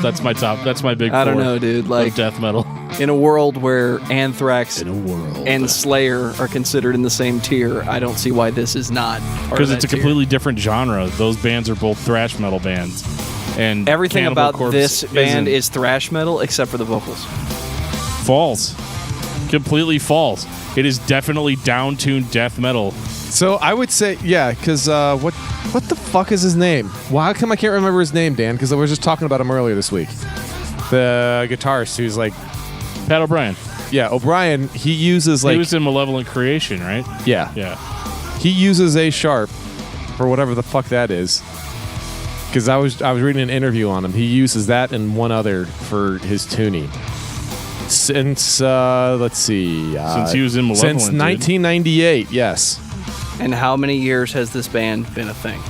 That's my top. That's my big. I don't know, dude. Like death metal. In a world where Anthrax and Slayer are considered in the same tier, I don't see why this is not. Because it's a completely different genre. Those bands are both thrash metal bands, and everything Cannibal about Corpse this band is thrash metal except for the vocals. False. Completely false. It is definitely down-tuned death metal. So I would say, yeah, because what the fuck is his name? Well, how come I can't remember his name, Dan? Because I was just talking about him earlier this week. The guitarist who's like... Pat O'Brien. Yeah, O'Brien, he uses like... He was in Malevolent Creation, right? Yeah. Yeah. He uses A sharp for whatever the fuck that is. Because I was reading an interview on him. He uses that and one other for his tuning. Since, let's see. Since he was in Malevolent. Since 1998, yes. And how many years has this band been a thing?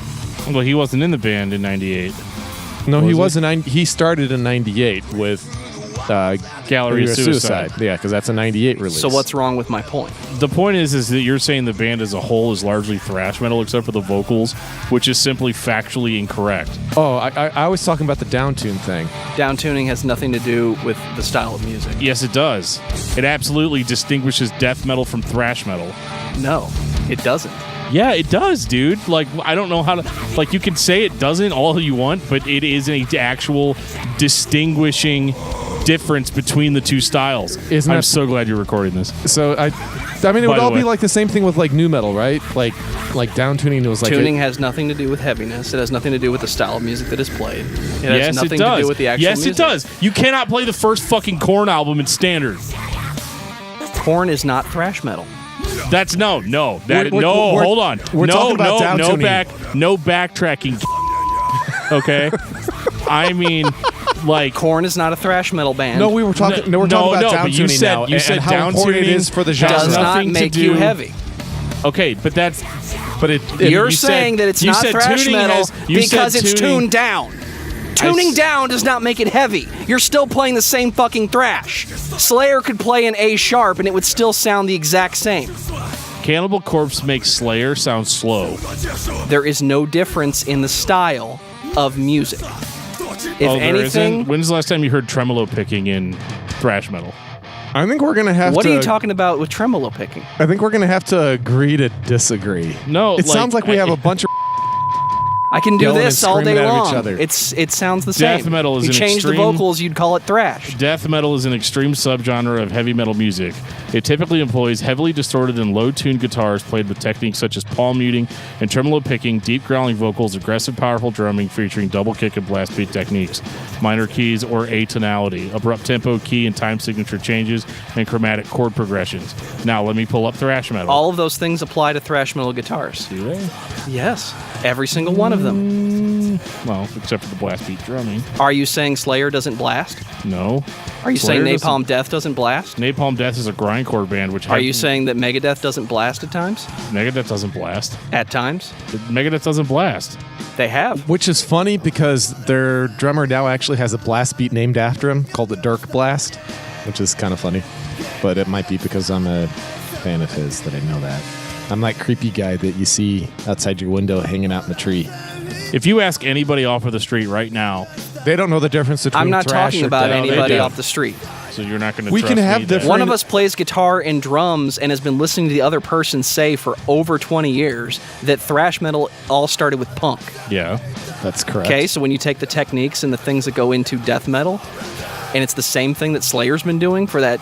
Well, he wasn't in the band in 98. No, he wasn't. He started in 98 with Gallery of Suicide. Yeah, because that's a 98 release. So what's wrong with my point? The point is that you're saying the band as a whole is largely thrash metal except for the vocals, which is simply factually incorrect. Oh, I was talking about the downtune thing. Downtuning has nothing to do with the style of music. Yes, it does. It absolutely distinguishes death metal from thrash metal. No, it doesn't. Yeah, it does, dude. Like, I don't know how to... Like, you can say it doesn't all you want, but it is an actual distinguishing difference between the two styles. I'm so glad you're recording this. So, I mean, it would all be like the same thing with, like, nu metal, right? Like downtuning was like... Tuning has nothing to do with heaviness. It has nothing to do with the style of music that is played. It has nothing to do with the actual music. Yes, it does. You cannot play the first fucking Korn album in standard. Korn is not thrash metal. That's hold on. We're talking about downtuning. No backtracking. Okay? I mean, like... Korn is not a thrash metal band. No, we're talking about downtuning now. You said how important it is for the genre. Does not make you heavy. Okay, but that's... You're saying that it's not thrash metal because it's tuned down. Tuning down does not make it heavy. You're still playing the same fucking thrash. Slayer could play an A sharp and it would still sound the exact same. Cannibal Corpse makes Slayer sound slow. There is no difference in the style of music. If anything... When's the last time you heard tremolo picking in thrash metal? I think we're going to have What are you talking about with tremolo picking? I think we're going to have to agree to disagree. No, it sounds like we have a bunch of... I can do this all day long. Other. It sounds the same. Death metal is you change the vocals, you'd call it thrash. Death metal is an extreme subgenre of heavy metal music. It typically employs heavily distorted and low-tuned guitars played with techniques such as palm muting and tremolo picking, deep growling vocals, aggressive, powerful drumming featuring double kick and blast beat techniques, minor keys or atonality, abrupt tempo, key and time signature changes, and chromatic chord progressions. Now let me pull up thrash metal. All of those things apply to thrash metal guitars. Do they? Yes. Every single one of them. Well, except for the blast beat drumming. Are you saying Slayer doesn't blast? No. Are you saying Napalm Death doesn't blast? Napalm Death is a grindcore band. Are you saying that Megadeth doesn't blast at times? Megadeth doesn't blast. At times? Megadeth doesn't blast. They have. Which is funny because their drummer now actually has a blast beat named after him called the Dirk Blast, which is kind of funny. But it might be because I'm a fan of his that I know that. I'm that creepy guy that you see outside your window hanging out in the tree. If you ask anybody off of the street right now, they don't know the difference between I'm not thrash talking or about death. anybody off the street. So you're not going to We trust can have me different... One of us plays guitar and drums and has been listening to the other person say for over 20 years that thrash metal all started with punk. Yeah. That's correct. Okay, so when you take the techniques and the things that go into death metal, and it's the same thing that Slayer's been doing for that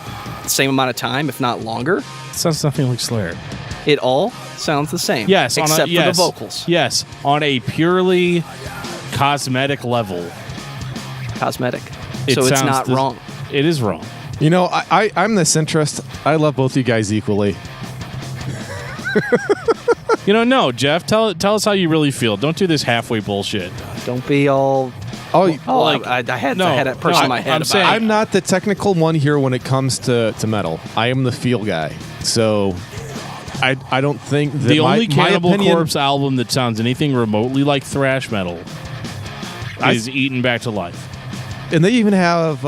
same amount of time, if not longer. It sounds nothing like Slayer. It all sounds the same. Yes, except for the vocals. Yes, on a purely cosmetic level. Cosmetic. So it's not wrong. It is wrong. You know, I'm the centrist. I love both you guys equally. No, Geoff, tell us how you really feel. Don't do this halfway bullshit. Don't be all... I had that person in my head. I'm not the technical one here when it comes to metal. I am the feel guy. So I don't think that the only Cannibal Corpse album that sounds anything remotely like thrash metal is Eaten Back to Life. And they even have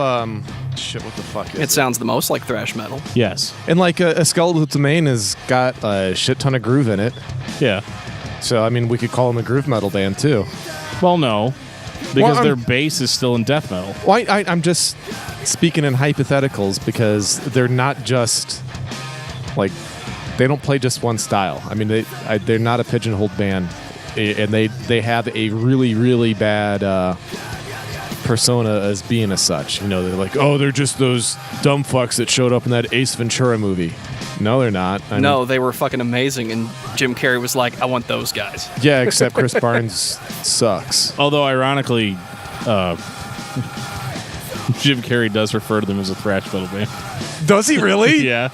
shit. What the fuck is it? It sounds the most like thrash metal. Yes. And like a Skeletal Domain has got a shit ton of groove in it. Yeah. So I mean, we could call them a groove metal band too. Well, no. Because their base is still in death metal. Well, I'm just speaking in hypotheticals because they're not just like they don't play just one style. I mean, they're not a pigeonholed band, and they have a really, really bad persona as being as such. You know, they're like, oh, they're just those dumb fucks that showed up in that Ace Ventura movie. No, they're not. No, they were fucking amazing, and Jim Carrey was like, I want those guys. Yeah, except Chris Barnes sucks. Although, ironically, Jim Carrey does refer to them as a thrash metal band. Does he really? Yeah.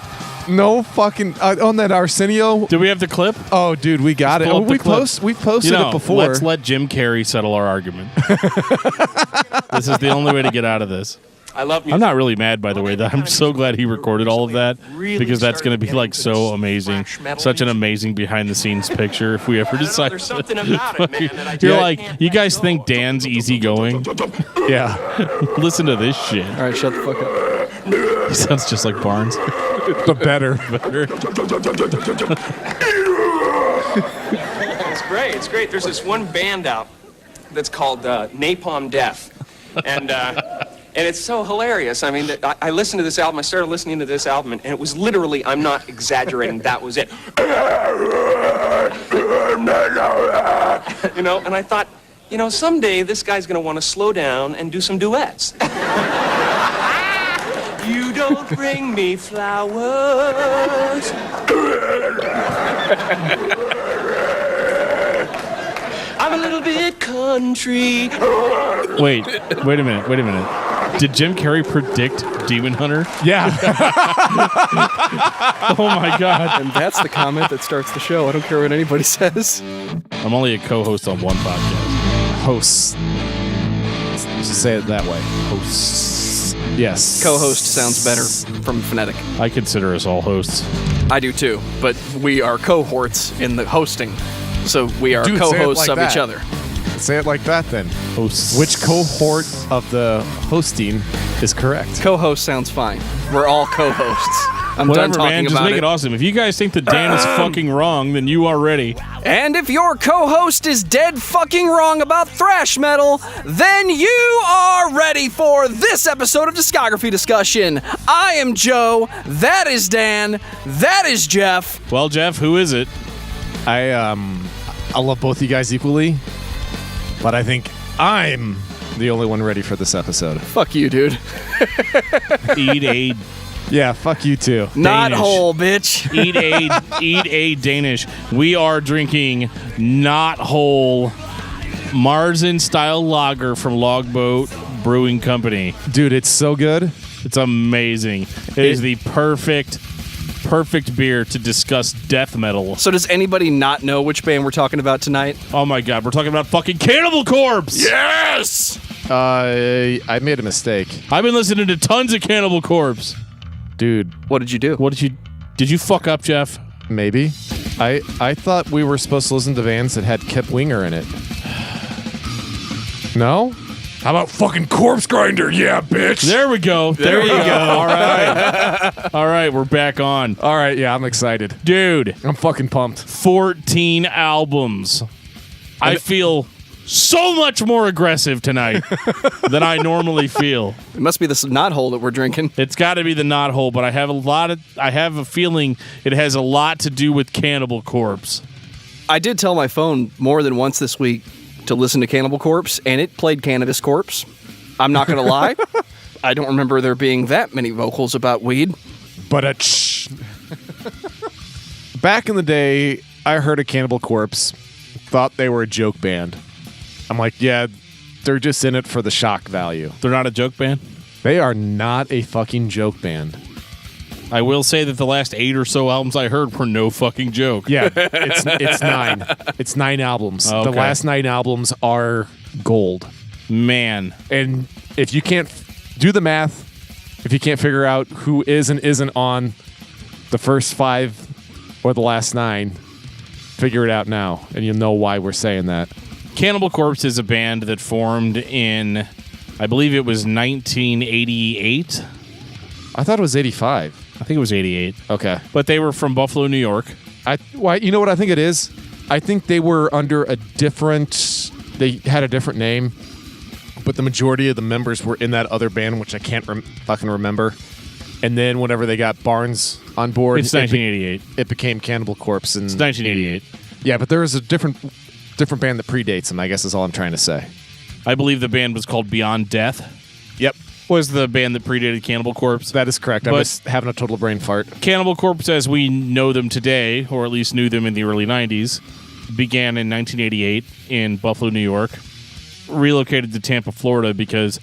No fucking... on that Arsenio... Do we have the clip? Oh, dude, we got it. We've posted it before. Let's let Jim Carrey settle our argument. This is the only way to get out of this. I love music. I'm not really mad, by the way. I'm so glad he recorded all of that because that's going to be like so amazing. Such an amazing behind-the-scenes picture if we ever decide. There's something about it, man. That I You're like, you guys think Dan's easygoing? Yeah. Listen to this shit. All right, shut the fuck up. He sounds just like Barnes. But better. It's great. It's great. There's this one band out that's called Napalm Death, and it's so hilarious. I mean, I listened to this album. I started listening to this album, and it was literally, I'm not exaggerating, that was it. You know, and I thought, you know, someday this guy's going to want to slow down and do some duets. You don't bring me flowers. I'm a little bit country. Wait a minute. Did Jim Carrey predict Demon Hunter? Yeah. Oh my God. And that's the comment that starts the show. I don't care what anybody says. I'm only a co-host on one podcast. Hosts. Just say it that way. Hosts. Yes. Co-host sounds better from phonetic. I consider us all hosts. I do too, but we are cohorts in the hosting. So we are co-hosts of each other. Say it like that then. Hosts. Which cohort of the hosting is correct? Co-host sounds fine. We're all co-hosts. I'm Whatever, done talking man. Just about make it awesome. If you guys think that Dan is fucking wrong, then you are ready. And if your co-host is dead fucking wrong about thrash metal, then you are ready for this episode of Discography Discussion. I am Joe. That is Dan. That is Geoff. Well, Geoff, who is it? I love both you guys equally, but I think I'm the only one ready for this episode. Fuck you, dude. Eat a Yeah, fuck you too. Not Danish. whole, bitch. Eat a Danish. We are drinking not whole Marzen style lager from Logboat Brewing Company. Dude, it's so good. It's amazing. It is the perfect beer to discuss death metal. So does anybody not know which band we're talking about tonight? Oh my God, we're talking about fucking Cannibal Corpse. Yes! I made a mistake. I've been listening to tons of Cannibal Corpse. Dude, What did you do? Did you fuck up, Geoff? maybe. I thought we were supposed to listen to bands that had Kip Winger in it. No? How about fucking Corpsegrinder? Yeah, bitch. There we go. There you go. All right. All right, we're back on. All right, yeah, I'm excited. Dude, I'm fucking pumped. 14 albums. I feel so much more aggressive tonight than I normally feel. It must be this knot hole that we're drinking. It's got to be the knot hole, but I have a feeling it has a lot to do with Cannibal Corpse. I did tell my phone more than once this week to listen to Cannibal Corpse, and it played Cannabis Corpse. I'm not going to lie. I don't remember there being that many vocals about weed. But back in the day, I heard of Cannibal Corpse, thought they were a joke band. I'm like, yeah, they're just in it for the shock value. They're not a joke band? They are not a fucking joke band. I will say that the last 8 or so albums I heard were no fucking joke. Yeah, it's 9. It's 9 albums. Okay. The last 9 albums are gold. Man. And if you can't do the math, if you can't figure out who is and isn't on the first 5 or the last 9, figure it out now, and you'll know why we're saying that. Cannibal Corpse is a band that formed in, I believe it was 1988. I thought it was 85. I think it was 88. Okay. But they were from Buffalo, New York. You know what I think it is? I think they were under a different... They had a different name, but the majority of the members were in that other band, which I can't fucking remember. And then whenever they got Barnes on board, it's 1988. It became Cannibal Corpse. And it's 1988. Yeah, but there was a different band that predates them, I guess is all I'm trying to say. I believe the band was called Beyond Death. Yep. Was the band that predated Cannibal Corpse. That is correct. I was having a total brain fart. Cannibal Corpse, as we know them today, or at least knew them in the early 90s, began in 1988 in Buffalo, New York. Relocated to Tampa, Florida because,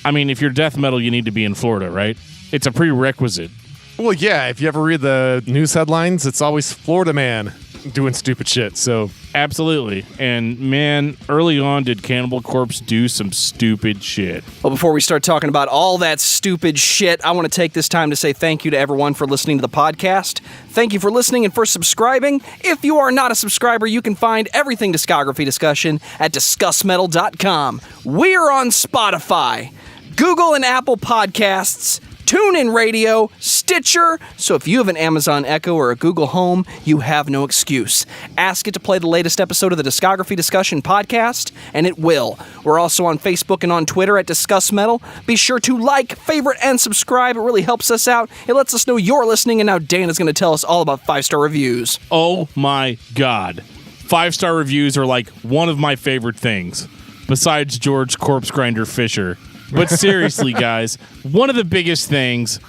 I mean, if you're death metal, you need to be in Florida, right? It's a prerequisite. Well, yeah, if you ever read the news headlines, it's always Florida man doing stupid shit, so... Absolutely. And, man, early on, did Cannibal Corpse do some stupid shit. Well, before we start talking about all that stupid shit, I want to take this time to say thank you to everyone for listening to the podcast. Thank you for listening and for subscribing. If you are not a subscriber, you can find everything Discography Discussion at discussmetal.com. We're on Spotify, Google and Apple Podcasts, TuneIn Radio, Stitcher. So if you have an Amazon Echo or a Google Home, you have no excuse. Ask it to play the latest episode of the Discography Discussion podcast, and it will. We're also on Facebook and on Twitter at discussmetal. Be sure to like, favorite, and subscribe. It really helps us out. It lets us know you're listening, and now Dan is going to tell us all about 5-star reviews. Oh my God. 5-star reviews are like one of my favorite things, besides George Corpsegrinder Fisher. But seriously, guys, one of the biggest things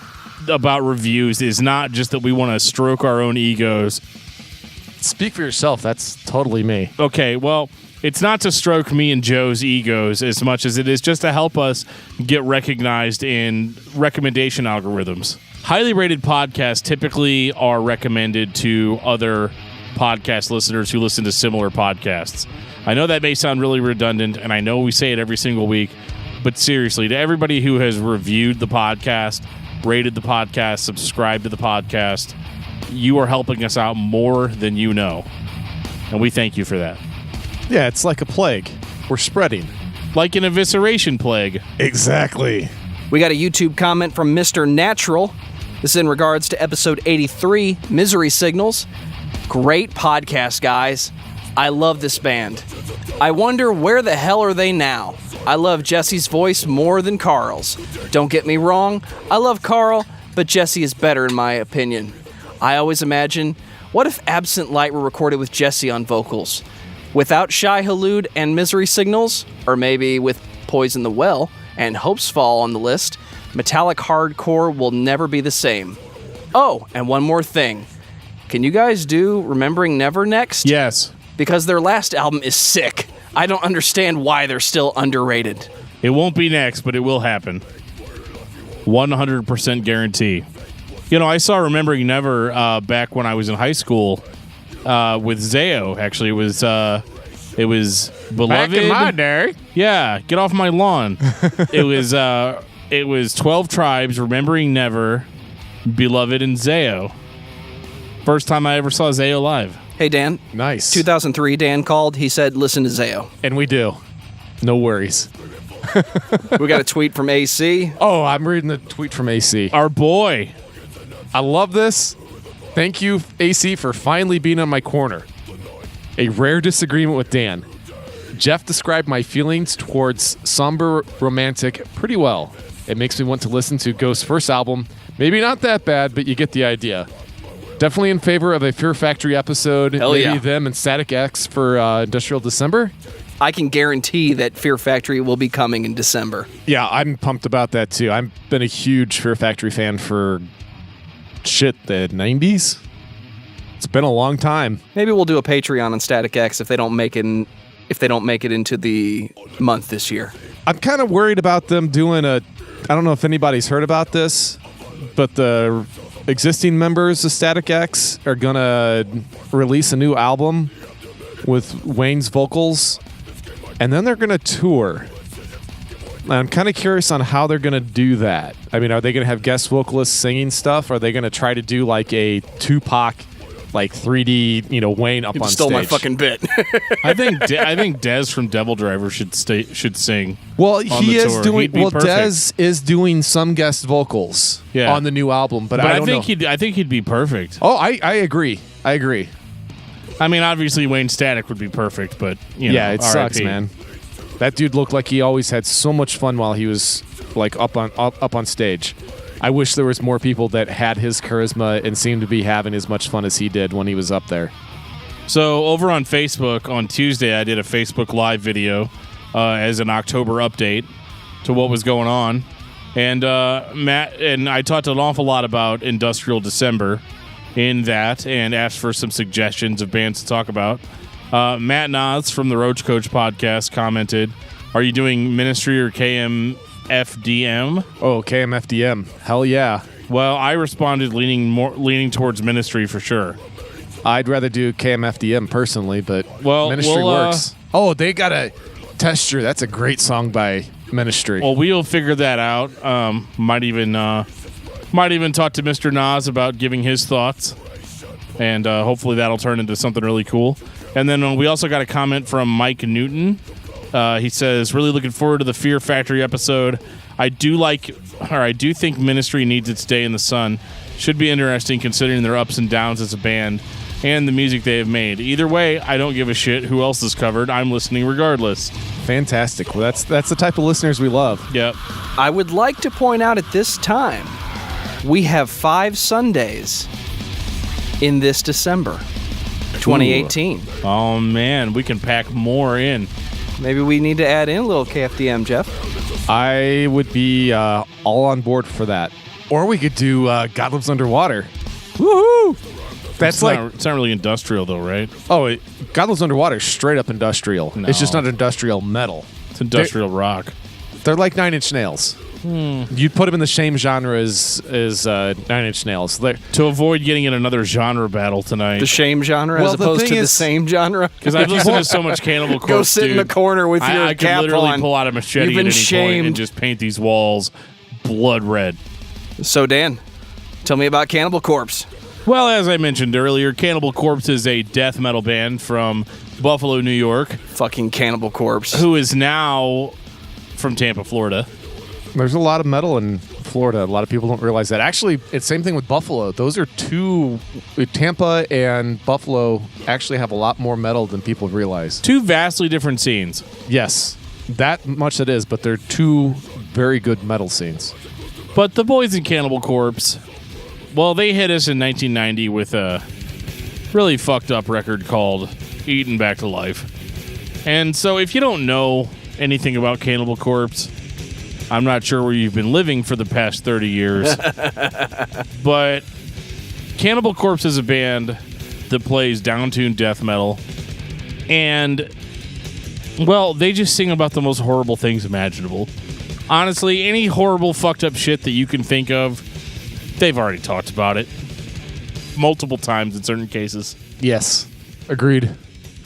about reviews is not just that we want to stroke our own egos. Speak for yourself. That's totally me. Okay, well, it's not to stroke me and Joe's egos as much as it is just to help us get recognized in recommendation algorithms. Highly rated podcasts typically are recommended to other podcast listeners who listen to similar podcasts. I know that may sound really redundant, and I know we say it every single week, but seriously, to everybody who has reviewed the podcast, rated the podcast, subscribed to the podcast, you are helping us out more than you know. And we thank you for that. Yeah, it's like a plague. We're spreading. Like an evisceration plague. Exactly. We got a YouTube comment from Mr. Natural. This is in regards to episode 83, Misery Signals. Great podcast, guys. I love this band. I wonder where the hell are they now? I love Jesse's voice more than Carl's. Don't get me wrong, I love Carl, but Jesse is better in my opinion. I always imagine, what if Absent Light were recorded with Jesse on vocals? Without Shy Halud and Misery Signals, or maybe with Poison the Well and Hopes Fall on the list, metallic hardcore will never be the same. Oh, and one more thing. Can you guys do Remembering Never next? Yes. Because their last album is sick. I don't understand why they're still underrated. It won't be next, but it will happen. 100% guarantee. You know, I saw Remembering Never back when I was in high school with Zayo. Actually, it was Beloved. Back in my day. Yeah, get off my lawn. It was 12 Tribes, Remembering Never, Beloved, and Zayo. First time I ever saw Zayo live. Hey, Dan. Nice. 2003, Dan called. He said, listen to Zayo. And we do. No worries. We got a tweet from AC. Oh, I'm reading the tweet from AC. Our boy. I love this. Thank you, AC, for finally being on my corner. A rare disagreement with Dan. Geoff described my feelings towards somber romantic pretty well. It makes me want to listen to Ghost's first album. Maybe not that bad, but you get the idea. Definitely in favor of a Fear Factory episode. Hell maybe yeah. them and Static X for Industrial December. I can guarantee that Fear Factory will be coming in December. Yeah, I'm pumped about that too. I've been a huge Fear Factory fan for the 90s. It's been a long time. Maybe we'll do a Patreon on Static X if they don't make it into the month this year. I'm kind of worried about them doing I don't know if anybody's heard about this, but the existing members of Static X are going to release a new album with Wayne's vocals, and then they're going to tour. I'm kind of curious on how they're going to do that. I mean, are they going to have guest vocalists singing stuff? Are they going to try to do like a Tupac, like 3D, Wayne up on stage? Stole my fucking bit. I think Dez from Devil Driver should sing. Well, he is tour. doing. Well, perfect. Dez is doing some guest vocals on the new album, but I don't know. I think he'd be perfect. Oh, I agree. I agree. I mean, obviously Wayne Static would be perfect, but yeah, it RIP. sucks, man. That dude looked like he always had so much fun while he was like up on stage. I wish there was more people that had his charisma and seemed to be having as much fun as he did when he was up there. So over on Facebook on Tuesday, I did a Facebook Live video as an October update to what was going on. And Matt and I talked an awful lot about Industrial December in that and asked for some suggestions of bands to talk about. Matt Nas from the Roach Coach podcast commented, "Are you doing Ministry or KMFDM?" Oh, KMFDM. Hell yeah. Well, I responded leaning towards Ministry for sure. I'd rather do KMFDM personally, but Ministry we'll, works. Oh, they got a Texture. That's a great song by Ministry. Well, we'll figure that out. Might even talk to Mr. Nas about giving his thoughts, and hopefully that'll turn into something really cool. And then we also got a comment from Mike Newton. He says, "Really looking forward to the Fear Factory episode. I do think Ministry needs its day in the sun. Should be interesting considering their ups and downs as a band and the music they have made. Either way, I don't give a shit who else is covered. I'm listening regardless." Fantastic. Well, that's the type of listeners we love. Yep. I would like to point out at this time, we have 5 Sundays in this December, 2018. Ooh. Oh, man. We can pack more in. Maybe we need to add in a little KFDM, Geoff. I would be all on board for that. Or we could do God Lives Underwater. Woohoo! That's it's not really industrial, though, right? Oh, God Lives Underwater is straight up industrial. No. It's just not industrial metal. It's industrial rock. They're like Nine Inch Nails. You'd put them in the same genre as Nine Inch Nails. To avoid getting in another genre battle tonight. The shame genre as opposed to the same genre? Because I've listened to so much Cannibal Corpse, Go sit in the corner with your I cap could literally on. pull out a machete at any point and just paint these walls blood red. So, Dan, tell me about Cannibal Corpse. Well, as I mentioned earlier, Cannibal Corpse is a death metal band from Buffalo, New York. Fucking Cannibal Corpse. Who is now from Tampa, Florida. There's a lot of metal in Florida. A lot of people don't realize that. Actually, it's the same thing with Buffalo. Those are two... Tampa and Buffalo actually have a lot more metal than people realize. Two vastly different scenes. Yes, that much it is, but they're two very good metal scenes. But the boys in Cannibal Corpse... Well, they hit us in 1990 with a really fucked up record called Eaten Back to Life. And so if you don't know anything about Cannibal Corpse, I'm not sure where you've been living for the past 30 years. But Cannibal Corpse is a band that plays down-tuned death metal. And, well, they just sing about the most horrible things imaginable. Honestly, any horrible fucked up shit that you can think of, they've already talked about it multiple times in certain cases. Yes, agreed.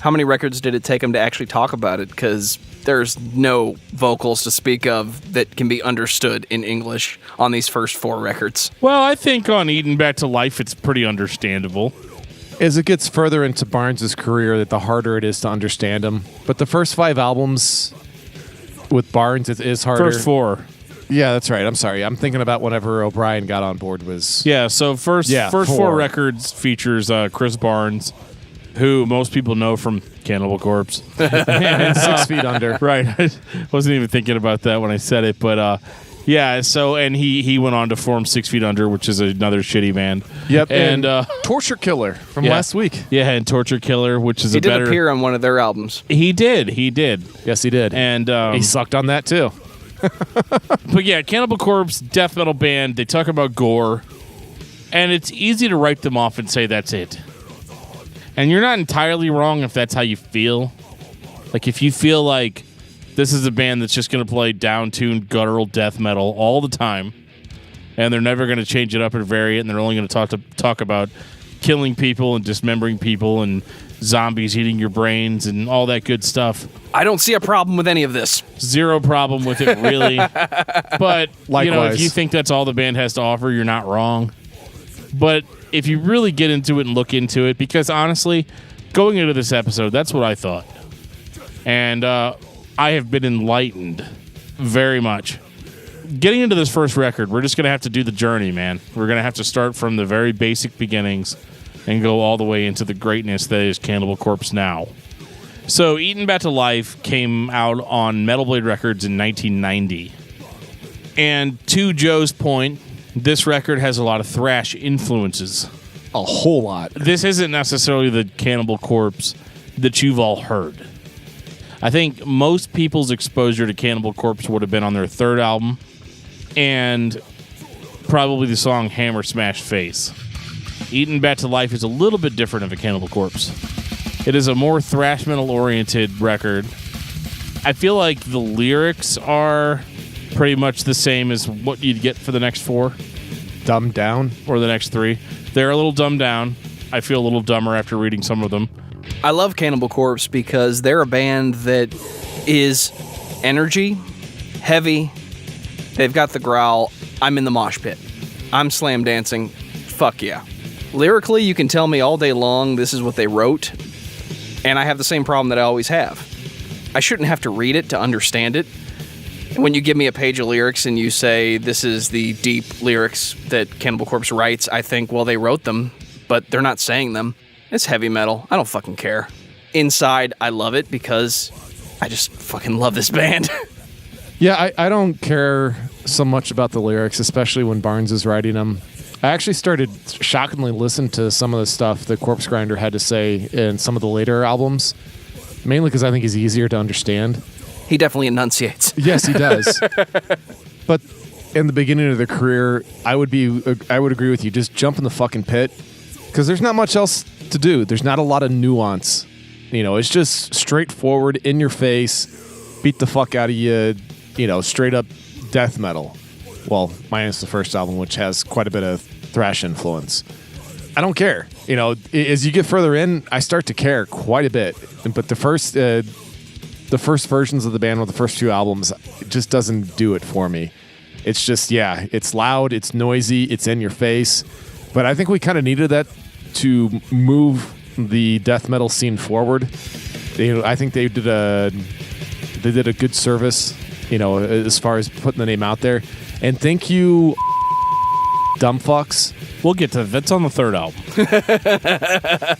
How many records did it take them to actually talk about it? Because there's no vocals to speak of that can be understood in English on these first 4 records. Well, I think on Eaten Back to Life, it's pretty understandable. As it gets further into Barnes' career, the harder it is to understand him. But the first 5 albums with Barnes, it is harder. First 4. Yeah, that's right. I'm sorry. I'm thinking about whenever O'Brien got on board was... Yeah, so first 4 records features Chris Barnes, who most people know from Cannibal Corpse. and 6 Feet Under. Right. I wasn't even thinking about that when I said it, but yeah, so, and he went on to form 6 Feet Under, which is another shitty band. Yep, and Torture Killer from last week. Yeah, and Torture Killer, which is he did appear on one of their albums. He did. Yes, he did. And he sucked on that, too. But yeah, Cannibal Corpse, death metal band, they talk about gore, and it's easy to write them off and say that's it. And you're not entirely wrong if that's how you feel. Like, if you feel like this is a band that's just going to play down-tuned, guttural death metal all the time, and they're never going to change it up or vary it, and they're only going to talk about killing people and dismembering people and zombies eating your brains and all that good stuff. I don't see a problem with any of this. Zero problem with it, really. But, likewise, if you think that's all the band has to offer, you're not wrong. But if you really get into it and look into it, because honestly, going into this episode, that's what I thought. And I have been enlightened very much. Getting into this first record, we're just going to have to do the journey, man. We're going to have to start from the very basic beginnings and go all the way into the greatness that is Cannibal Corpse now. So Eaten Back to Life came out on Metal Blade Records in 1990. And to Joe's point, this record has a lot of thrash influences. A whole lot. This isn't necessarily the Cannibal Corpse that you've all heard. I think most people's exposure to Cannibal Corpse would have been on their third album and probably the song Hammer Smash Face. Eaten Back to Life is a little bit different of a Cannibal Corpse. It is a more thrash metal oriented record. I feel like the lyrics are pretty much the same as what you'd get for the next 4. Dumbed down? Or the next 3. They're a little dumbed down. I feel a little dumber after reading some of them. I love Cannibal Corpse because they're a band that is energy, heavy. They've got the growl. I'm in the mosh pit. I'm slam dancing. Fuck yeah. Lyrically, you can tell me all day long this is what they wrote, and I have the same problem that I always have. I shouldn't have to read it to understand it. When you give me a page of lyrics and you say this is the deep lyrics that Cannibal Corpse writes, I think, well, they wrote them, but they're not saying them. It's heavy metal. I don't fucking care. Inside, I love it because I just fucking love this band. Yeah, I don't care so much about the lyrics, especially when Barnes is writing them. I actually started shockingly listening to some of the stuff that Corpsegrinder had to say in some of the later albums, mainly because I think he's easier to understand. He definitely enunciates. Yes, he does. But in the beginning of their career, I would agree with you. Just jump in the fucking pit because there's not much else to do. There's not a lot of nuance. You know, it's just straightforward, in your face, beat the fuck out of you, straight up death metal. Well, minus the first album, which has quite a bit of thrash influence. I don't care. As you get further in, I start to care quite a bit. But the first versions of the band with the first 2 albums, it just doesn't do it for me. It's just, it's loud, it's noisy, it's in your face. But I think we kind of needed that to move the death metal scene forward. I think they did a good service, as far as putting the name out there. And thank you, dumb fucks. We'll get to that. That's on the third album.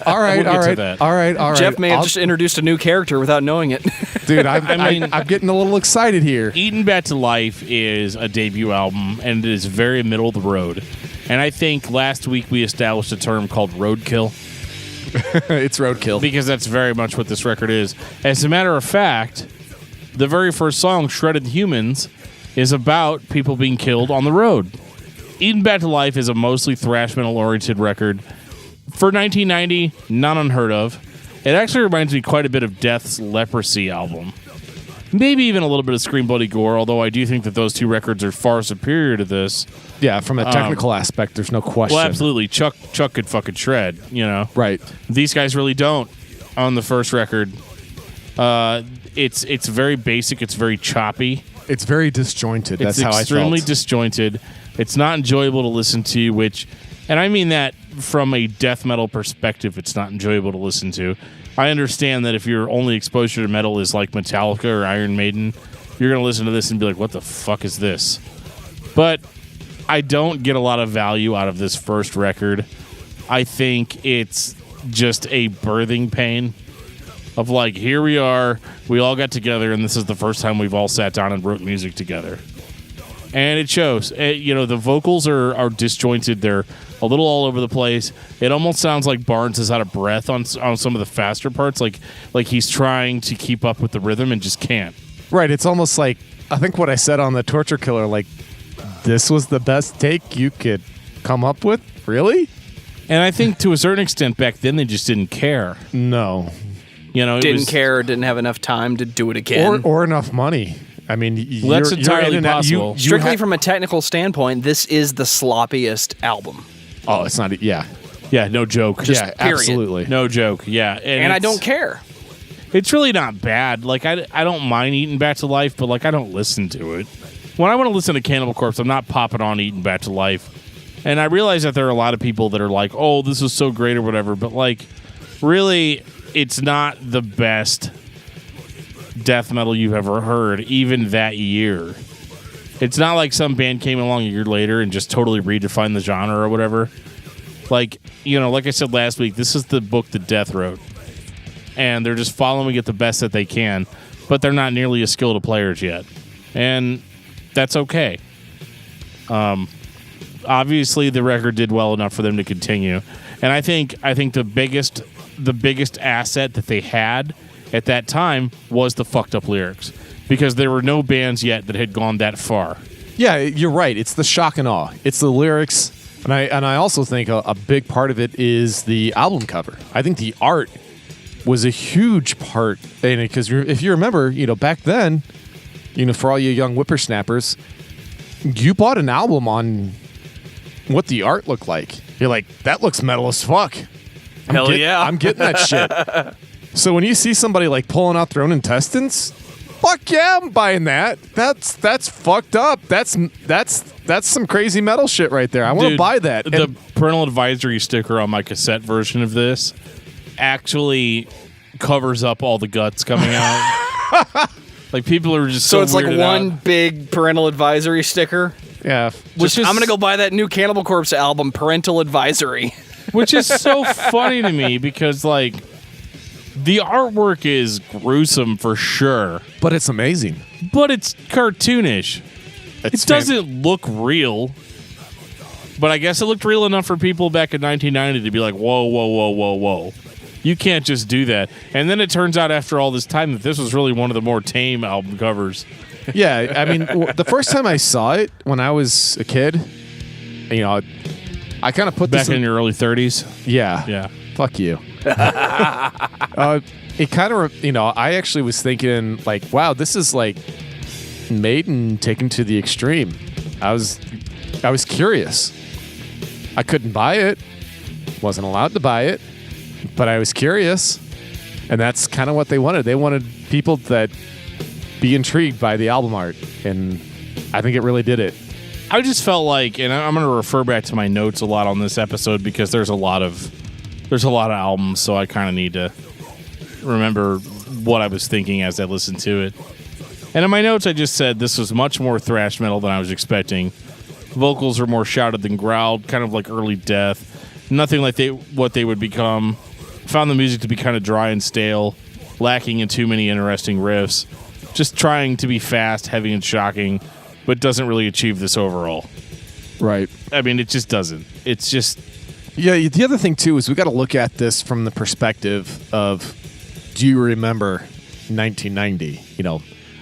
All right. Geoff may have just introduced a new character without knowing it. Dude, I'm getting a little excited here. Eaten Back to Life is a debut album, and it is very middle of the road. And I think last week we established a term called roadkill. It's roadkill. Because that's very much what this record is. As a matter of fact, the very first song, Shredded Humans, is about people being killed on the road. Eaten Back to Life is a mostly thrash metal-oriented record. For 1990, not unheard of. It actually reminds me quite a bit of Death's Leprosy album. Maybe even a little bit of Scream Bloody Gore, although I do think that those 2 records are far superior to this. Yeah, from a technical aspect, there's no question. Well, absolutely. Chuck could fucking shred, Right. These guys really don't on the first record. It's very basic. It's very choppy. It's very disjointed. That's how I felt. It's extremely disjointed. It's not enjoyable to listen to, and I mean that from a death metal perspective, it's not enjoyable to listen to. I understand that if your only exposure to metal is like Metallica or Iron Maiden, you're going to listen to this and be like, what the fuck is this? But I don't get a lot of value out of this first record. I think it's just a birthing pain of like, here we are, we all got together, and this is the first time we've all sat down and wrote music together. And it shows. The vocals are disjointed. They're a little all over the place. It almost sounds like Barnes is out of breath on some of the faster parts, like he's trying to keep up with the rhythm and just can't. Right. It's almost like, I think what I said on the Torture Killer, like, this was the best take you could come up with? Really? And I think to a certain extent back then they just didn't care. No. Didn't care, didn't have enough time to do it again. Or enough money. I mean, that's entirely possible. Strictly from a technical standpoint, this is the sloppiest album. Oh, it's not. Yeah, no joke. Just period. Absolutely, no joke. Yeah, and I don't care. It's really not bad. Like I don't mind Eaten Back to Life, but like I don't listen to it. When I want to listen to Cannibal Corpse, I'm not popping on Eaten Back to Life. And I realize that there are a lot of people that are like, "Oh, this is so great" or whatever. But like, really, it's not the best death metal you've ever heard, even that year. It's not like some band came along a year later and just totally redefined the genre or whatever. Like, like I said last week, this is the book that Death wrote. and they're just following it the best that they can, but they're not nearly as skilled of players yet, and that's okay. Obviously, the record did well enough for them to continue, and I think the biggest asset that they had at that time was the fucked up lyrics, because there were no bands yet that had gone that far. Yeah, you're right. It's the shock and awe. It's the lyrics, and I also think a big part of it is the album cover. I think the art was a huge part, because if you remember, back then, for all you young whippersnappers, you bought an album on what the art looked like. You're like, that looks metal as fuck. Yeah. I'm getting that shit. So when you see somebody like pulling out their own intestines, fuck yeah, I'm buying that. That's fucked up. That's some crazy metal shit right there. I want to buy that. The parental advisory sticker on my cassette version of this actually covers up all the guts coming out. Like, people are just so it's like one out. big parental advisory sticker. Yeah, I'm gonna go buy that new Cannibal Corpse album, Parental Advisory. Which is so funny to me, because like, the artwork is gruesome for sure, but it's amazing. But it's cartoonish. It doesn't look real. But I guess it looked real enough for people back in 1990 to be like, whoa, whoa, whoa, whoa, whoa. You can't just do that. And then it turns out after all this time that this was really one of the more tame album covers. Yeah, I mean, the first time I saw it when I was a kid, I kind of put back this in your early 30s. Yeah. Fuck you. It kind of, I actually was thinking like, wow, this is like Maiden taken to the extreme. I was curious. I couldn't buy it. Wasn't allowed to buy it, but I was curious. And that's kind of what they wanted. They wanted people that be intrigued by the album art, and I think it really did it. I just felt like, and I'm going to refer back to my notes a lot on this episode, because there's a lot of albums, so I kind of need to remember what I was thinking as I listened to it. And in my notes, I just said this was much more thrash metal than I was expecting. Vocals were more shouted than growled, kind of like early Death. Nothing like what they would become. Found the music to be kind of dry and stale, lacking in too many interesting riffs. Just trying to be fast, heavy, and shocking, but doesn't really achieve this overall. Right. I mean, it just doesn't. It's just... Yeah, the other thing, too, is we got to look at this from the perspective of, do you remember 1990?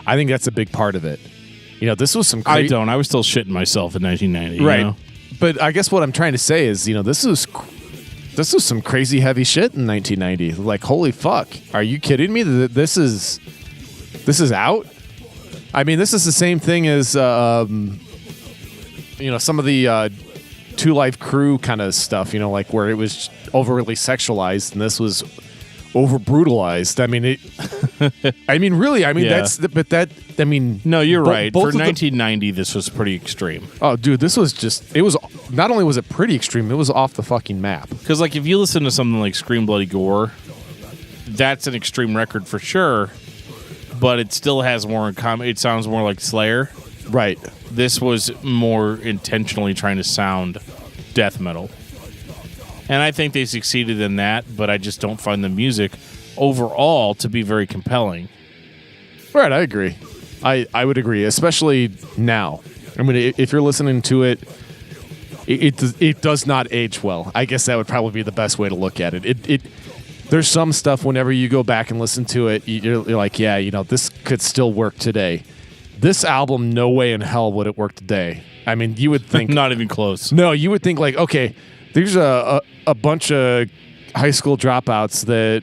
I think that's a big part of it. This was some I don't. I was still shitting myself in 1990. Right. But I guess what I'm trying to say is, this was some crazy heavy shit in 1990. Like, holy fuck. Are you kidding me? This is out? I mean, this is the same thing as, some of the Two Life Crew kind of stuff, like where it was overly sexualized and this was over brutalized. I mean, really, yeah. No, you're right. For 1990, this was pretty extreme. Oh, dude, not only was it pretty extreme, it was off the fucking map. Because, like, if you listen to something like Scream Bloody Gore, that's an extreme record for sure, but it still has more in common. It sounds more like Slayer. Right. This was more intentionally trying to sound death metal. And I think they succeeded in that, but I just don't find the music overall to be very compelling. Right, I agree. I would agree, especially now. I mean, if you're listening to it, it does not age well. I guess that would probably be the best way to look at it. There's some stuff whenever you go back and listen to it, you're like, yeah, this could still work today. This album, no way in hell would it work today. I mean, you would think... Not even close. No, you would think like, okay, there's a bunch of high school dropouts that,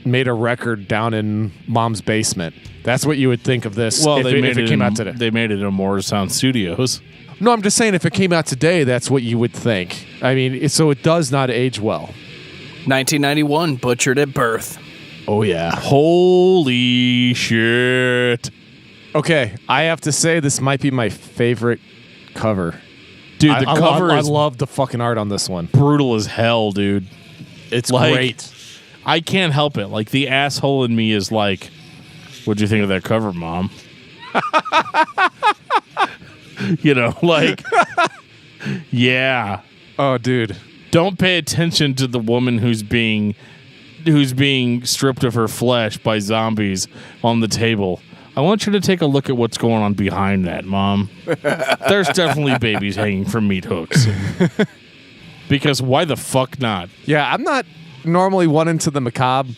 made a record down in mom's basement. That's what you would think of this if it came out today. They made it in Morrisound Studios. No, I'm just saying if it came out today, that's what you would think. I mean, so it does not age well. 1991, butchered at birth. Oh, yeah. Holy shit. Okay, I have to say this might be my favorite cover. Dude, the cover I love the fucking art on this one. Brutal as hell, dude. It's great. I can't help it. Like, the asshole in me is like, what'd you think of that cover, Mom? Yeah. Oh, dude. Don't pay attention to the woman who's being who's being stripped of her flesh by zombies on the table. I want you to take a look at what's going on behind that, Mom. There's definitely babies hanging from meat hooks. Because why the fuck not? Yeah, I'm not normally one into the macabre.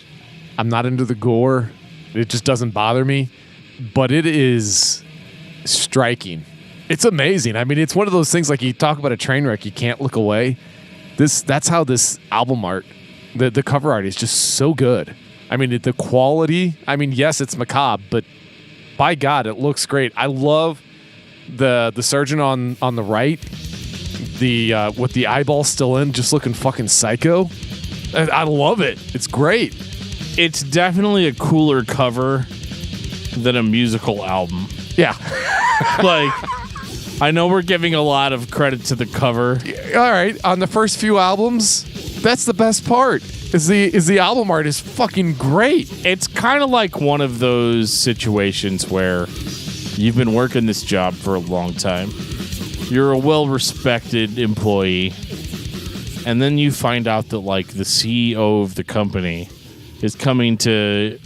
I'm not into the gore. It just doesn't bother me. But it is striking. It's amazing. I mean, it's one of those things like you talk about a train wreck, you can't look away. That's how this album art, the cover art is just so good. I mean, the quality, I mean, yes, it's macabre, but by God, it looks great. I love the surgeon on the right, with the eyeball still in, just looking fucking psycho. I love it. It's great. It's definitely a cooler cover than a musical album. Yeah. Like, I know we're giving a lot of credit to the cover. All right, on the first few albums, that's the best part. Is the album art is fucking great. It's kind of like one of those situations where you've been working this job for a long time. You're a well-respected employee, and then you find out that like the CEO of the company is coming to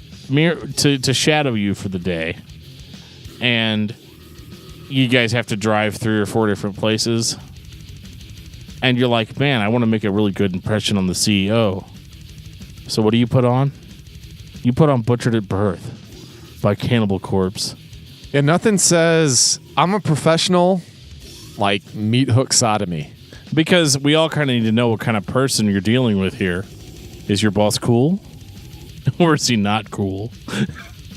shadow you for the day, and you guys have to drive 3 or 4 different places, and you're like, man, I want to make a really good impression on the CEO. So what do you put on? You put on Butchered at Birth by Cannibal Corpse. Yeah, nothing says I'm a professional like meat hook sodomy. Because we all kind of need to know what kind of person you're dealing with here. Is your boss cool? Or is he not cool?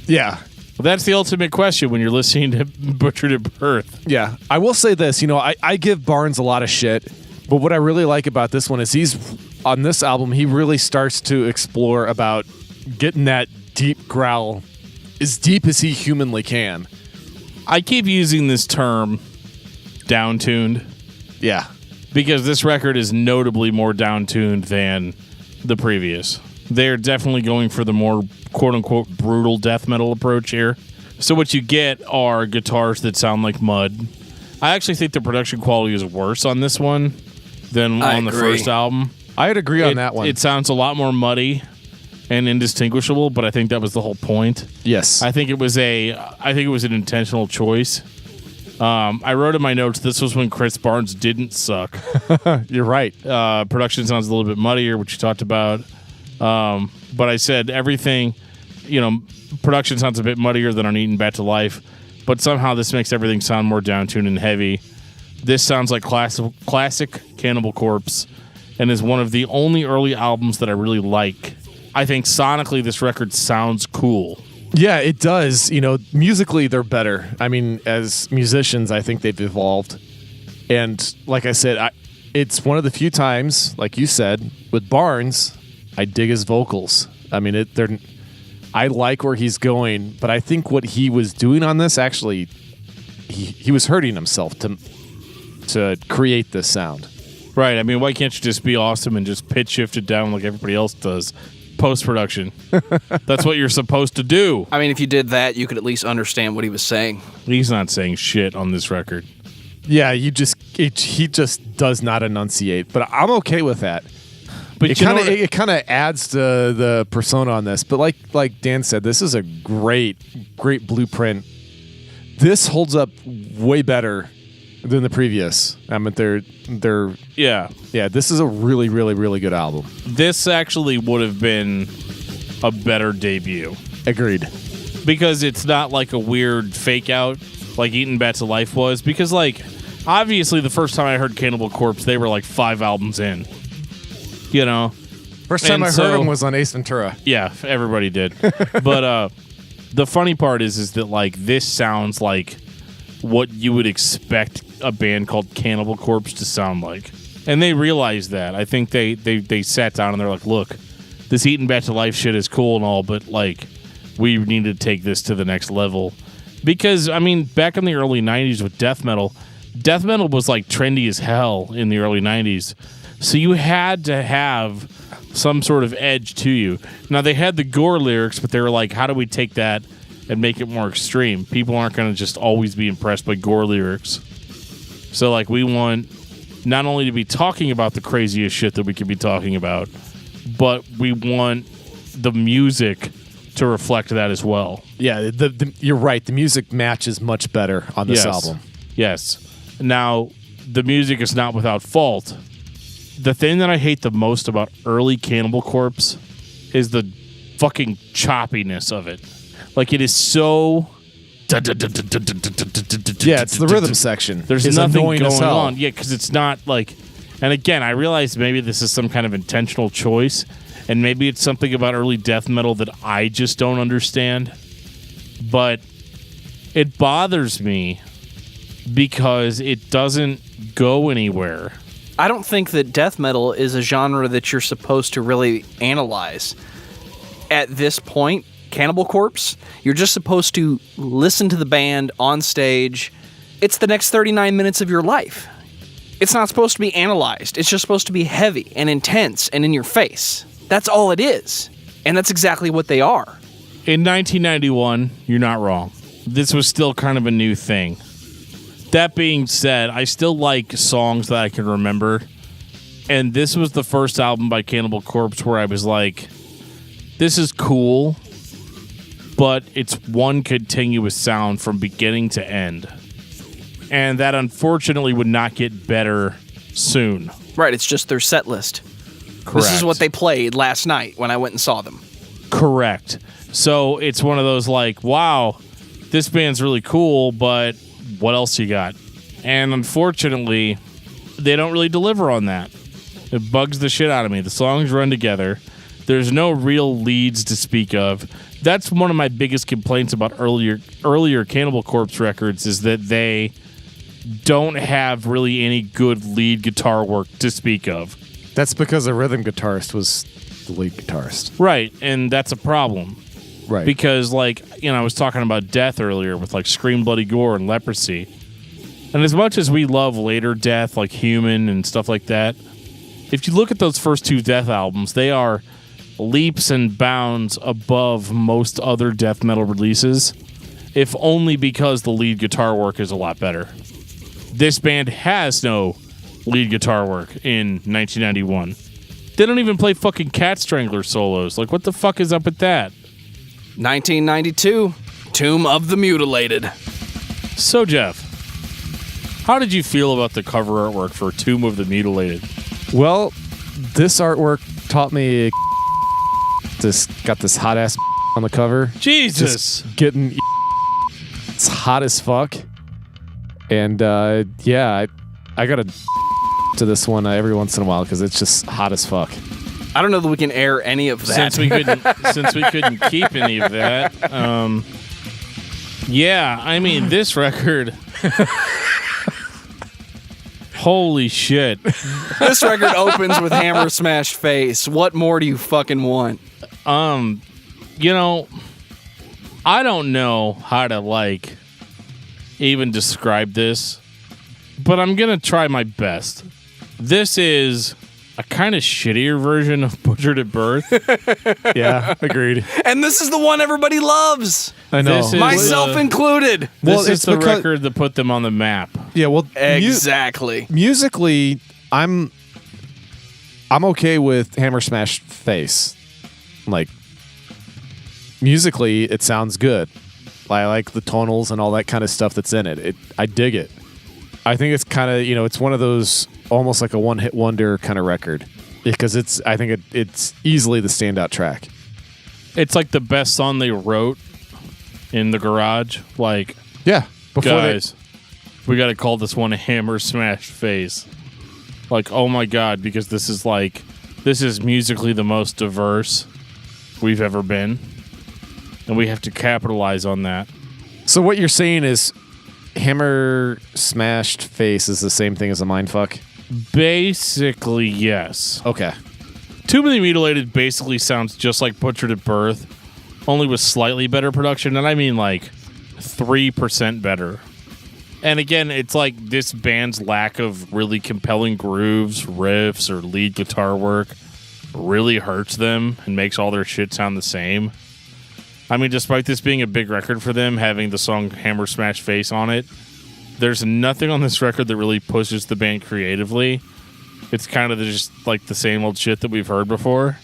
Yeah. Well, that's the ultimate question when you're listening to Butchered at Birth. Yeah. I will say this, I give Barnes a lot of shit, but what I really like about this one is on this album, he really starts to explore about getting that deep growl as deep as he humanly can. I keep using this term, down-tuned. Yeah. Because this record is notably more down-tuned than the previous. They're definitely going for the more quote-unquote brutal death metal approach here. So what you get are guitars that sound like mud. I actually think the production quality is worse on this one than on the first album. I'd agree on that one. It sounds a lot more muddy and indistinguishable, but I think that was the whole point. Yes. I think it was an intentional choice. I wrote in my notes, this was when Chris Barnes didn't suck. You're right. Production sounds a little bit muddier, which you talked about. But I said everything, production sounds a bit muddier than on Eaten Back to Life, but somehow this makes everything sound more down-tuned and heavy. This sounds like classic Cannibal Corpse and is one of the only early albums that I really like. I think sonically this record sounds cool. Yeah, it does. Musically they're better. I mean, as musicians, I think they've evolved. And like I said, it's one of the few times, like you said, with Barnes, I dig his vocals. I mean, I like where he's going, but I think what he was doing on this, actually, he was hurting himself to create this sound. Right. I mean, why can't you just be awesome and just pitch shift it down like everybody else does? Post-production. That's what you're supposed to do. I mean, if you did that, you could at least understand what he was saying. He's not saying shit on this record. Yeah, he just does not enunciate, but I'm okay with that. But it kind of adds to the persona on this. But like Dan said, this is a great blueprint. This holds up way better than the previous. I mean, yeah. This is a really, really, really good album. This actually would have been a better debut. Agreed. Because it's not like a weird fake out like Eaten Back to Life was. Because obviously the first time I heard Cannibal Corpse, they were like 5 albums in. First time I heard them was on Ace Ventura. Yeah, everybody did. But the funny part is that this sounds like what you would expect a band called Cannibal Corpse to sound like. And they realized that. I think they sat down and they're like, look, this Eaten Back to Life shit is cool and all, but we need to take this to the next level. Because, I mean, back in the early 90s with death metal was trendy as hell in the early 90s. So you had to have some sort of edge to you. Now, they had the gore lyrics, but they were like, how do we take that and make it more extreme? People aren't going to just always be impressed by gore lyrics. So, we want not only to be talking about the craziest shit that we could be talking about, but we want the music to reflect that as well. Yeah, you're right. The music matches much better on this album. Yes. Now, the music is not without fault. The thing that I hate the most about early Cannibal Corpse is the fucking choppiness of it. Like, it is so... Yeah, it's the rhythm section. There's nothing going on. Yeah, because it's not like... And again, I realize maybe this is some kind of intentional choice, and maybe it's something about early death metal that I just don't understand. But it bothers me because it doesn't go anywhere. I don't think that death metal is a genre that you're supposed to really analyze. At this point, Cannibal Corpse, you're just supposed to listen to the band on stage. It's the next 39 minutes of your life. It's not supposed to be analyzed. It's just supposed to be heavy and intense and in your face. That's all it is. And that's exactly what they are. In 1991, you're not wrong. This was still kind of a new thing. That being said, I still like songs that I can remember. And this was the first album by Cannibal Corpse where I was like, this is cool, but it's one continuous sound from beginning to end. And that unfortunately would not get better soon. Right, it's just their set list. Correct. This is what they played last night when I went and saw them. Correct. So it's one of those like, wow, this band's really cool, but what else you got? And unfortunately, they don't really deliver on that. It bugs the shit out of me. The songs run together. There's no real leads to speak of. That's one of my biggest complaints about earlier Cannibal Corpse records is that they don't have really any good lead guitar work to speak of. That's because the rhythm guitarist was the lead guitarist. Right, and that's a problem. Right. Because, like, you know, I was talking about death earlier with, like, Scream, Bloody Gore and Leprosy. And as much as we love later death, like Human and stuff like that, if you look at those first two death albums, they are leaps and bounds above most other death metal releases, if only because the lead guitar work is a lot better. This band has no lead guitar work in 1991. They don't even play fucking Cat Strangler solos. Like, what the fuck is up with that? 1992, Tomb of the Mutilated. So, Geoff, how did you feel about the cover artwork for Tomb of the Mutilated? Well, this artwork taught me got this hot ass on the cover. Jesus. Just getting it's hot as fuck. And yeah, I got to this one every once in a while because it's just hot as fuck. I don't know that we can air any of that. Since we couldn't keep any of that. Yeah, I mean, this record. Holy shit. This record opens with Hammer Smash Face. What more do you fucking want? You know, I don't know how to, like, even describe this, but I'm going to try my best. This is a kind of shittier version of Butchered at Birth. Yeah, agreed. And this is the one everybody loves. I know. Myself included. This is the record that put them on the map. Yeah, well, exactly. Musically, I'm okay with Hammer Smash Face. Like, musically, it sounds good. I like the tonals and all that kind of stuff that's in it. I dig it. I think it's kind of, it's one of those almost like a one-hit wonder kind of record because I think it's easily the standout track. It's like the best song they wrote in the garage. Like, yeah, guys, we got to call this one a Hammer Smash Face. Like, oh my God, because this is musically the most diverse we've ever been. And we have to capitalize on that. So what you're saying is Hammer Smashed Face is the same thing as a Mindfuck? Basically, yes. Okay. Tomb of the Mutilated basically sounds just like Butchered at Birth, only with slightly better production, and I mean like 3% better. And again, it's like this band's lack of really compelling grooves, riffs, or lead guitar work really hurts them and makes all their shit sound the same. I mean, despite this being a big record for them, having the song Hammer Smash Face on it, there's nothing on this record that really pushes the band creatively. It's kind of just like the same old shit that we've heard before.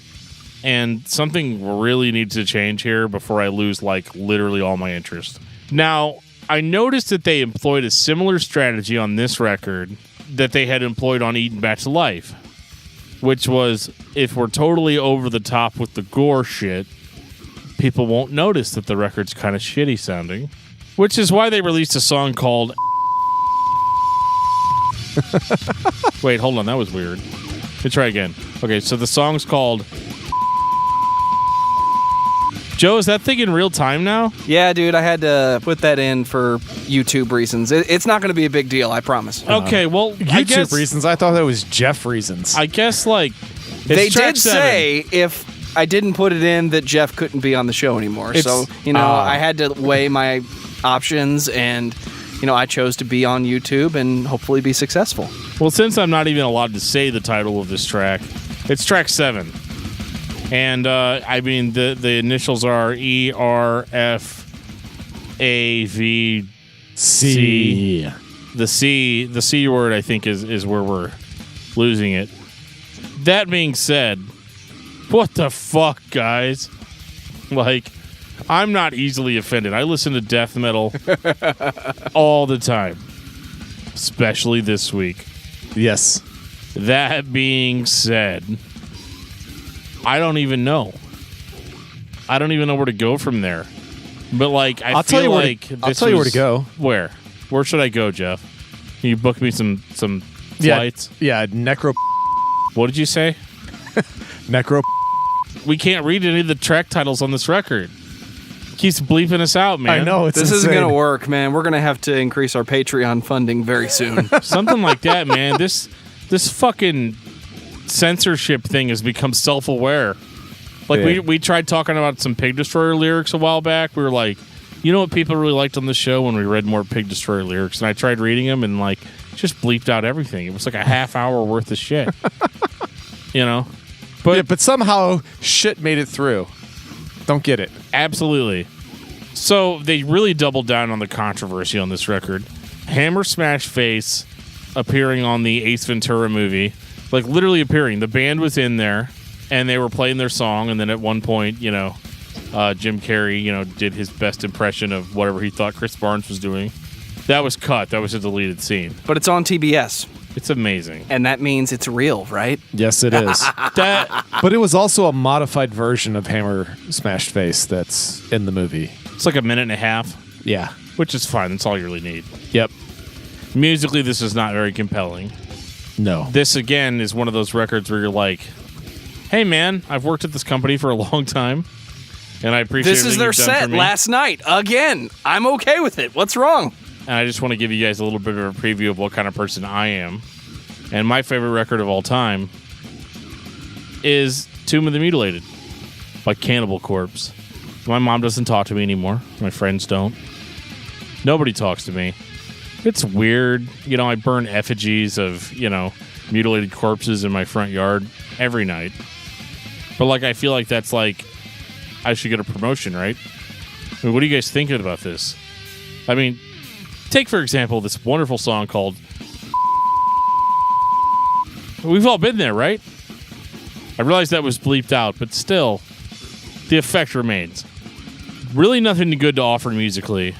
and something really needs to change here before I lose like literally all my interest. Now, I noticed that they employed a similar strategy on this record that they had employed on Eaten Back to Life, which was, if we're totally over the top with the gore shit, people won't notice that the record's kind of shitty sounding, which is why they released a song called... Wait, hold on, that was weird. Let's try again. Okay, so the song's called... Joe, is that thing in real time now? Yeah, dude, I had to put that in for YouTube reasons. It's not going to be a big deal, I promise. Okay, well, YouTube reasons? I thought that was Geoff reasons. I guess, like... They did say if I didn't put it in that Geoff couldn't be on the show anymore. So, I had to weigh my options, and, I chose to be on YouTube and hopefully be successful. Well, since I'm not even allowed to say the title of this track, it's track 7. And, the initials are ERFAVC. The C word, I think, is where we're losing it. That being said, what the fuck, guys? Like, I'm not easily offended. I listen to death metal all the time, especially this week. Yes. That being said, I don't even know. I don't even know where to go from there. But, like, I'll tell you where to go. Where? Where should I go, Geoff? Can you book me some flights? Yeah, Necro... What did you say? Necro... We can't read any of the track titles on this record. Keeps bleeping us out, man. I know, this isn't going to work, man. We're going to have to increase our Patreon funding very soon. Something like that, man. This fucking censorship thing has become self-aware. Like, we tried talking about some Pig Destroyer lyrics a while back. We were like, you know what people really liked on the show when we read more Pig Destroyer lyrics? And I tried reading them and, like, just bleeped out everything. It was like a half hour worth of shit. But somehow shit made it through. Don't get it. Absolutely. So they really doubled down on the controversy on this record. Hammer Smash Face appearing on the Ace Ventura movie. Like, literally appearing. The band was in there, and they were playing their song, and then at one point, Jim Carrey, did his best impression of whatever he thought Chris Barnes was doing. That was cut. That was a deleted scene. But it's on TBS. It's amazing. And that means it's real, right? Yes, it is. But it was also a modified version of Hammer Smashed Face that's in the movie. It's like a minute and a half. Yeah. Which is fine. That's all you really need. Yep. Musically, this is not very compelling. No. This, again, is one of those records where you're like, hey, man, I've worked at this company for a long time, and I appreciate this is their set last night. Again, I'm okay with it. What's wrong? And I just want to give you guys a little bit of a preview of what kind of person I am. And my favorite record of all time is Tomb of the Mutilated by Cannibal Corpse. My mom doesn't talk to me anymore. My friends don't. Nobody talks to me. It's weird. I burn effigies of, mutilated corpses in my front yard every night. But, like, I feel like that's, like, I should get a promotion, right? I mean, what are you guys thinking about this? I mean, take, for example, this wonderful song called... We've all been there, right? I realize that was bleeped out, but still, the effect remains. Really nothing good to offer musically,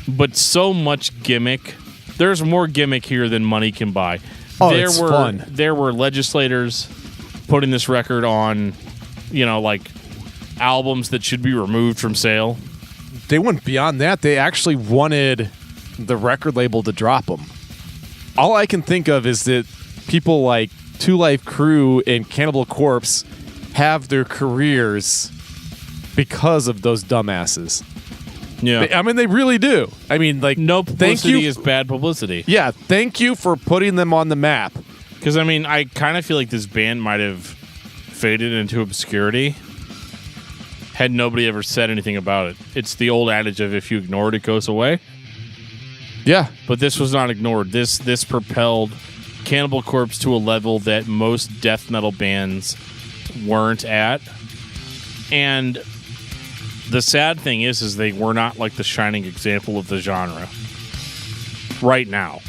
but so much gimmick. There's more gimmick here than money can buy. It's fun. There were legislators putting this record on, like, albums that should be removed from sale. They went beyond that. They actually wanted the record label to drop them. All I can think of is that people like Two Life Crew and Cannibal Corpse have their careers because of those dumbasses. Yeah. I mean, they really do. I mean, like, no publicity is bad publicity. Yeah, thank you for putting them on the map. Because, I mean, I kind of feel like this band might have faded into obscurity had nobody ever said anything about it. It's the old adage of if you ignore it, it goes away. Yeah. But this was not ignored. This propelled Cannibal Corpse to a level that most death metal bands weren't at. And the sad thing is they were not like the shining example of the genre right now.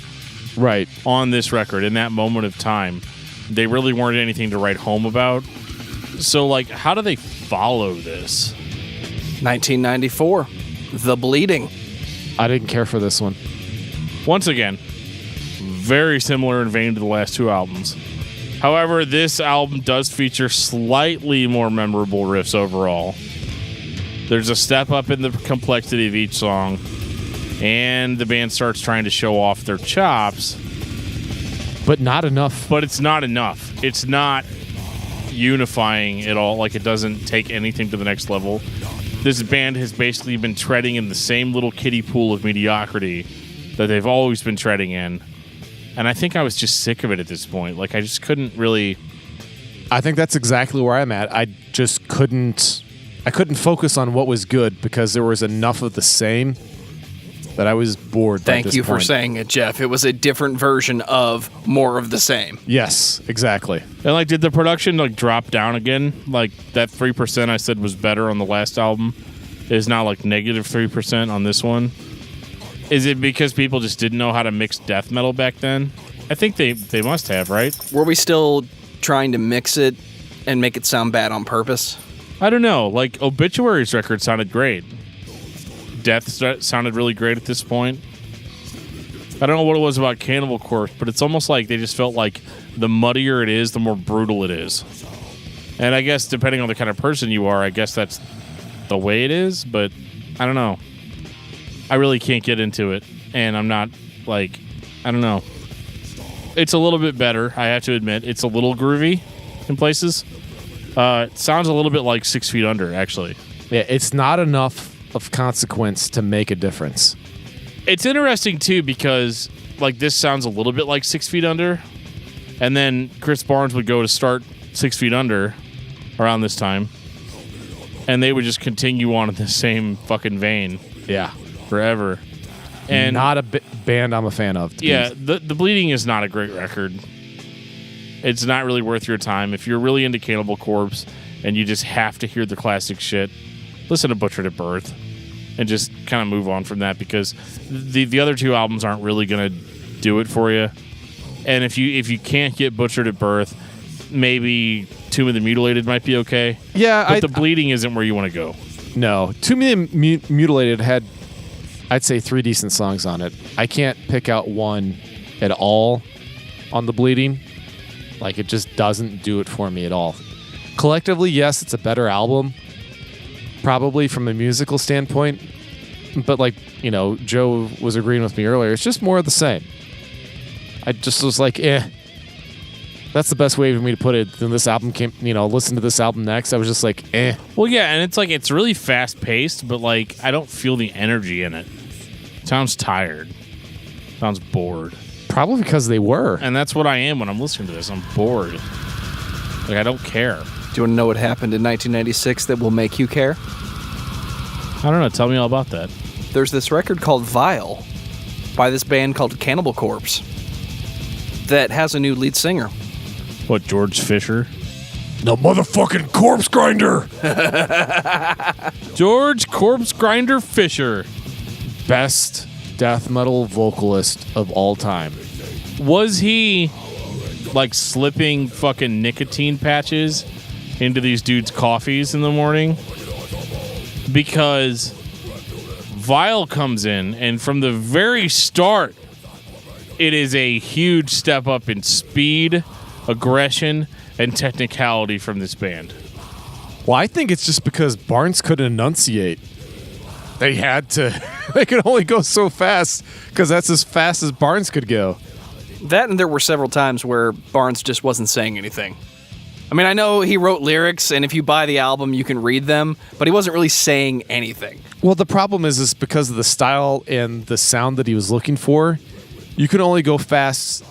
Right. On this record, in that moment of time, they really weren't anything to write home about. So, like, how do they follow this? 1994, The Bleeding. I didn't care for this one. Once again, very similar in vein to the last two albums. However, this album does feature slightly more memorable riffs overall. There's a step up in the complexity of each song, and the band starts trying to show off their chops. But not enough. But it's not enough. It's not unifying at all. Like, it doesn't take anything to the next level. This band has basically been treading in the same little kiddie pool of mediocrity that they've always been treading in. And I think I was just sick of it at this point. Like, I just couldn't really... I think that's exactly where I'm at. I just couldn't... I couldn't focus on what was good because there was enough of the same that I was bored. Thank you for saying it, Geoff. It was a different version of more of the same. Yes, exactly. And, like, did the production, like, drop down again? Like, that 3% I said was better on the last album is now, like, negative 3% on this one. Is it because people just didn't know how to mix death metal back then? I think they must have, right? Were we still trying to mix it and make it sound bad on purpose? I don't know. Like, Obituary's record sounded great. Death sounded really great at this point. I don't know what it was about Cannibal Corpse, but it's almost like they just felt like the muddier it is, the more brutal it is. And I guess depending on the kind of person you are, I guess that's the way it is, but I don't know. I really can't get into it, and I'm not, like, I don't know. It's a little bit better, I have to admit. It's a little groovy in places. It sounds a little bit like 6 Feet Under, actually. Yeah, it's not enough of consequence to make a difference. It's interesting, too, because, like, this sounds a little bit like 6 Feet Under, and then Chris Barnes would go to start 6 Feet Under around this time, and they would just continue on in the same fucking vein. Yeah. Forever. And not a band I'm a fan of. Yeah, the Bleeding is not a great record. It's not really worth your time. If you're really into Cannibal Corpse and you just have to hear the classic shit, listen to Butchered at Birth and just kind of move on from that, because the other two albums aren't really going to do it for you. And if you can't get Butchered at Birth, maybe Tomb of the Mutilated might be okay. Yeah, but the Bleeding isn't where you want to go. No. Tomb of the Mutilated had, I'd say, 3 decent songs on it. I can't pick out one at all on the Bleeding. Like, it just doesn't do it for me at all. Collectively, yes, it's a better album, probably from a musical standpoint. But, like, you know, Joe was agreeing with me earlier, it's just more of the same. I just was like, That's the best way for me to put it. Then this album came, listen to this album next. I was just like, Well, yeah, and it's like, it's really fast-paced, but, like, I don't feel the energy in it. Sounds tired. Sounds bored. Probably because they were. And that's what I am when I'm listening to this. I'm bored. Like, I don't care. Do you want to know what happened in 1996 that will make you care? I don't know. Tell me all about that. There's this record called Vile by this band called Cannibal Corpse that has a new lead singer. What, George Fisher? The motherfucking Corpsegrinder! George Corpsegrinder Fisher. Best death metal vocalist of all time. Was he, like, slipping fucking nicotine patches into these dudes' coffees in the morning? Because Vile comes in, and from the very start, it is a huge step up in speed, aggression, and technicality from this band. Well, I think it's just because Barnes couldn't enunciate. They had to. They could only go so fast because that's as fast as Barnes could go. That, and there were several times where Barnes just wasn't saying anything. I mean, I know he wrote lyrics, and if you buy the album, you can read them, but he wasn't really saying anything. Well, the problem is because of the style and the sound that he was looking for, you can only go fast.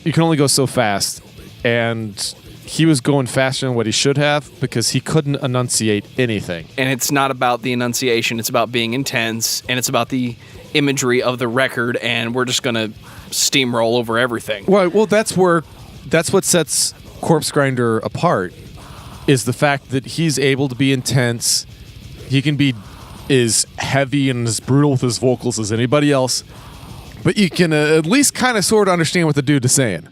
You can only go so fast, and he was going faster than what he should have because he couldn't enunciate anything. And it's not about the enunciation. It's about being intense, and it's about the imagery of the record, and we're just going to steamroll over everything. Well, that's what sets Corpsegrinder apart, is the fact that he's able to be intense. He can be as heavy and as brutal with his vocals as anybody else, but you can at least kind of sort of understand what the dude is saying.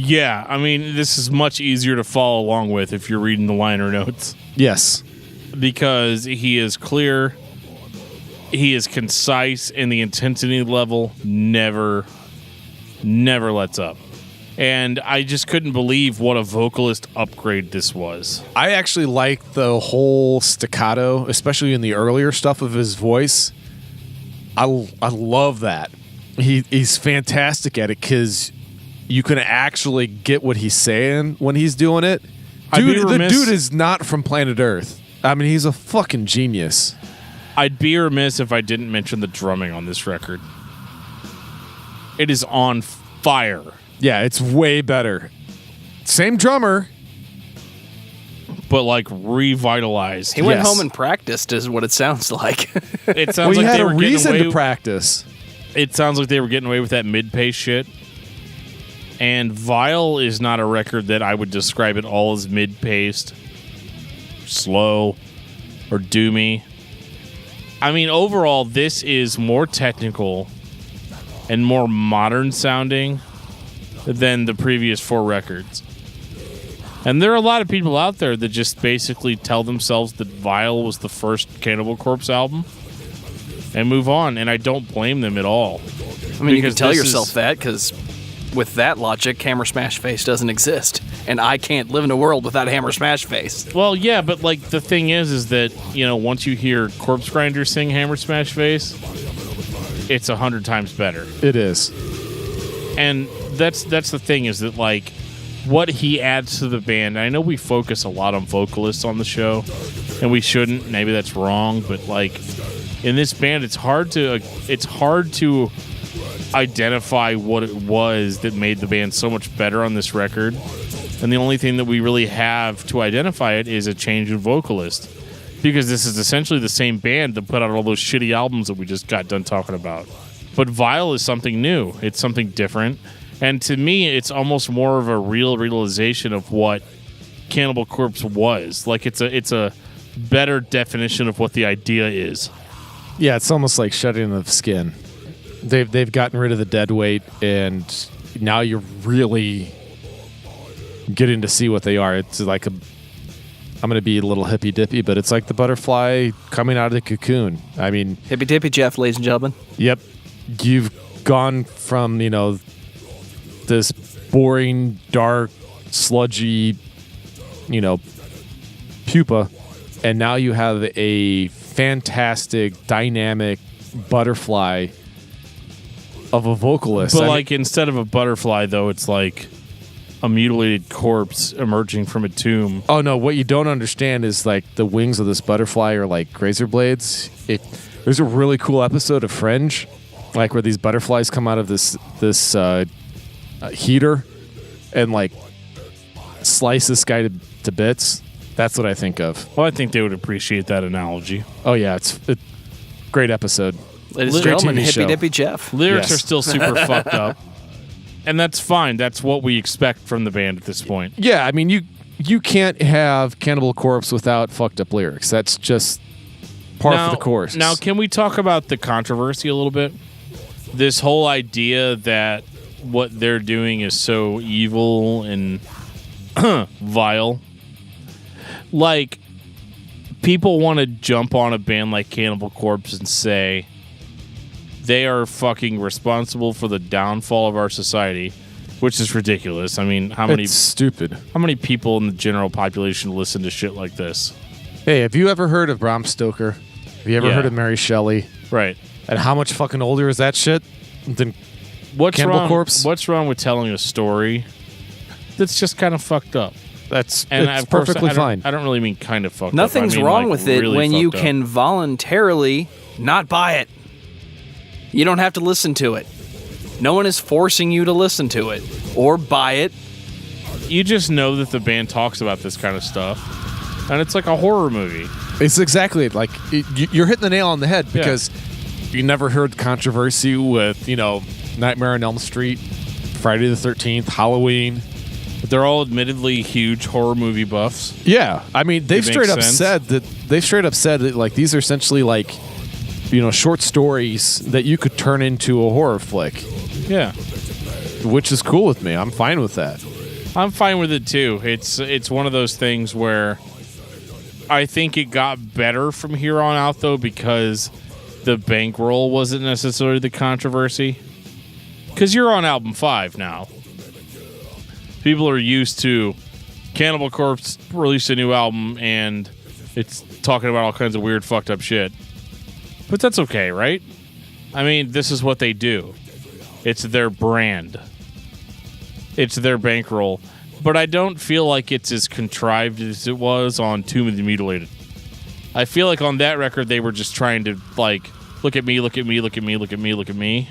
Yeah, I mean, this is much easier to follow along with if you're reading the liner notes. Yes. Because he is clear, he is concise, and the intensity level never lets up. And I just couldn't believe what a vocalist upgrade this was. I actually like the whole staccato, especially in the earlier stuff of his voice. I love that. He's fantastic at it because you can actually get what he's saying when he's doing it. The dude is not from planet Earth. I mean, he's a fucking genius. I'd be remiss if I didn't mention the drumming on this record. It is on fire. Yeah, it's way better. Same drummer, but like revitalized. He went home and practiced, is what it sounds like. It sounds like they had were a reason getting away to practice. It sounds like they were getting away with that mid-pace shit. And Vile is not a record that I would describe at all as mid-paced, slow, or doomy. I mean, overall, this is more technical and more modern sounding than the previous 4 records. And there are a lot of people out there that just basically tell themselves that Vile was the first Cannibal Corpse album and move on, and I don't blame them at all. I mean, you can tell yourself that, because with that logic, Hammer Smash Face doesn't exist, and I can't live in a world without Hammer Smash Face. Well, yeah, but like the thing is that, you know, once you hear Corpsegrinder sing Hammer Smash Face, it's 100 times better. It is. And that's the thing, is that like what he adds to the band. I know we focus a lot on vocalists on the show, and we shouldn't. Maybe that's wrong, but like in this band, it's hard to identify what it was that made the band so much better on this record. And the only thing that we really have to identify it is a change in vocalist, because this is essentially the same band that put out all those shitty albums that we just got done talking about. But Vile is something new. It's something different. And to me, it's almost more of a realization of what Cannibal Corpse was. Like it's a better definition of what the idea is. Yeah, it's almost like shedding of skin. They've gotten rid of the dead weight, and now you're really getting to see what they are. It's like I'm going to be a little hippy dippy, but it's like the butterfly coming out of the cocoon. I mean, hippy dippy, Geoff, ladies and gentlemen. Yep, you've gone from this boring, dark, sludgy, pupa, and now you have a fantastic, dynamic butterfly of a vocalist. But instead of a butterfly, though, it's like a mutilated corpse emerging from a tomb. Oh no! What you don't understand is like the wings of this butterfly are like razor blades. There's a really cool episode of Fringe, like where these butterflies come out of this heater and like slice this guy to bits. That's what I think of. Well, I think they would appreciate that analogy. Oh yeah, it's a great episode. Ladies and gentlemen, hippy dippy Geoff. Lyrics are still super fucked up, and that's fine. That's what we expect from the band at this point. Yeah, I mean you can't have Cannibal Corpse without fucked up lyrics. That's just par for the course. Now, can we talk about the controversy a little bit? This whole idea that what they're doing is so evil and vile. Like, people want to jump on a band like Cannibal Corpse and say they are fucking responsible for the downfall of our society, which is ridiculous. I mean, it's stupid. How many people in the general population listen to shit like this? Hey, have you ever heard of Bram Stoker? Have you ever heard of Mary Shelley? Right. And how much fucking older is that shit than Cannibal Corpse? What's wrong with telling a story that's just kind of fucked up? It's perfectly fine. I don't really mean kind of fucked Nothing's up. wrong with it when you can voluntarily not buy it. You don't have to listen to it. No one is forcing you to listen to it or buy it. You just know that the band talks about this kind of stuff, and it's like a horror movie. It's exactly it. Like, you're hitting the nail on the head, because you never heard controversy with, Nightmare on Elm Street, Friday the 13th, Halloween. They're all admittedly huge horror movie buffs. Yeah, I mean they've straight up said that like these are essentially like short stories that you could turn into a horror flick. Yeah, which is cool with me. I'm fine with that. I'm fine with it too. It's one of those things where I think it got better from here on out, though, because the bankroll wasn't necessarily the controversy. Because you're on album 5 now. People are used to Cannibal Corpse released a new album and it's talking about all kinds of weird, fucked up shit. But that's okay, right? I mean, this is what they do. It's their brand. It's their bankroll. But I don't feel like it's as contrived as it was on Tomb of the Mutilated. I feel like on that record, they were just trying to, like, look at me, look at me, look at me, look at me, look at me.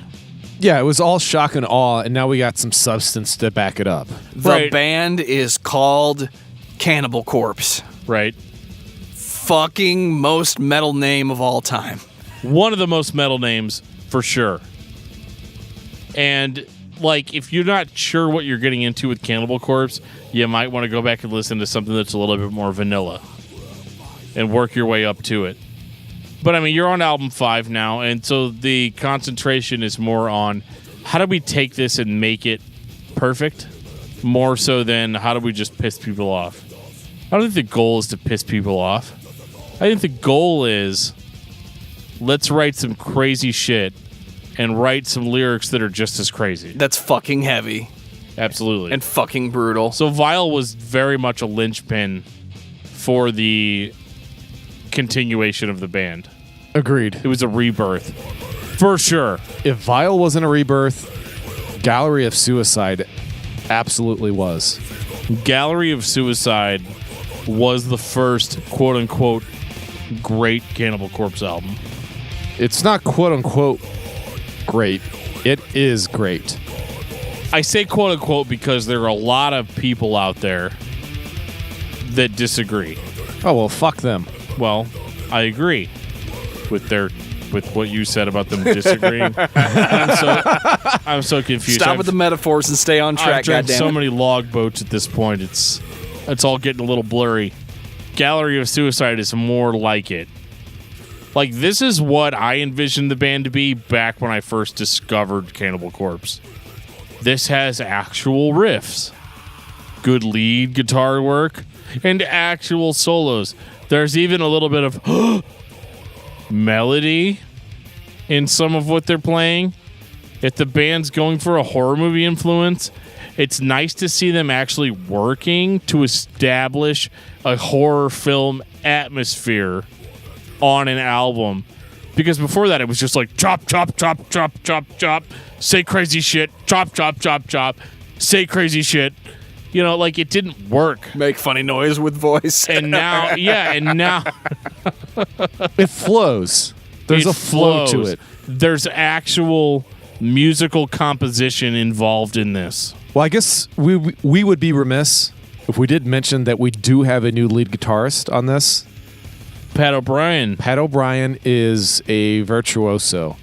Yeah, it was all shock and awe, and now we got some substance to back it up. The band is called Cannibal Corpse. Right. Fucking most metal name of all time. One of the most metal names, for sure. And, like, if you're not sure what you're getting into with Cannibal Corpse, you might want to go back and listen to something that's a little bit more vanilla and work your way up to it. But, I mean, you're on album 5 now, and so the concentration is more on how do we take this and make it perfect, more so than how do we just piss people off. I don't think the goal is to piss people off. I think the goal is let's write some crazy shit and write some lyrics that are just as crazy. That's fucking heavy. Absolutely. And fucking brutal. So Vile was very much a linchpin for the continuation of the band. Agreed. It was a rebirth. For sure. If Vile wasn't a rebirth, Gallery of Suicide absolutely was. Gallery of Suicide was the first quote-unquote great Cannibal Corpse album. It's not quote-unquote great. It is great. I say quote-unquote because there are a lot of people out there that disagree. Oh, well, fuck them. Well, I agree with what you said about them disagreeing. I'm so confused. Stop with the metaphors and stay on track. I've drank so many log boats at this point. It's all getting a little blurry. Gallery of Suicide is more like it. Like, this is what I envisioned the band to be back when I first discovered Cannibal Corpse. This has actual riffs, good lead guitar work, and actual solos. There's even a little bit of melody in some of what they're playing. If the band's going for a horror movie influence, it's nice to see them actually working to establish a horror film atmosphere on an album. Because before that, it was just like chop, chop, chop, chop, chop, chop, say crazy shit, chop, chop, chop, chop, say crazy shit. You know, like, it didn't work. Make funny noise with voice. And now, it flows. There's a flow to it. There's actual musical composition involved in this. Well, I guess we would be remiss if we did mention that we do have a new lead guitarist on this. Pat O'Brien. Pat O'Brien is a virtuoso.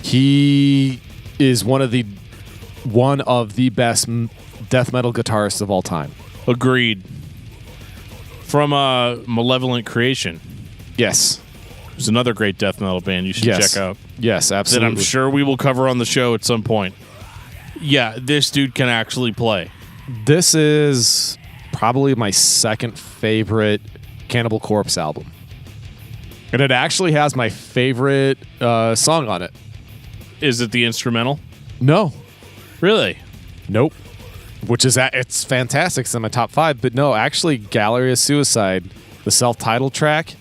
He is one of the best death metal guitarists of all time. Agreed. From Malevolent Creation. Yes. There's another great death metal band you should check out. Yes, absolutely. That I'm sure we will cover on the show at some point. Yeah, this dude can actually play. This is probably my second favorite Cannibal Corpse album. And it actually has my favorite song on it. Is it the instrumental? No. Really? Nope. Which is, it's fantastic. It's in my top 5. But no, actually, Gallery of Suicide, the self-titled track,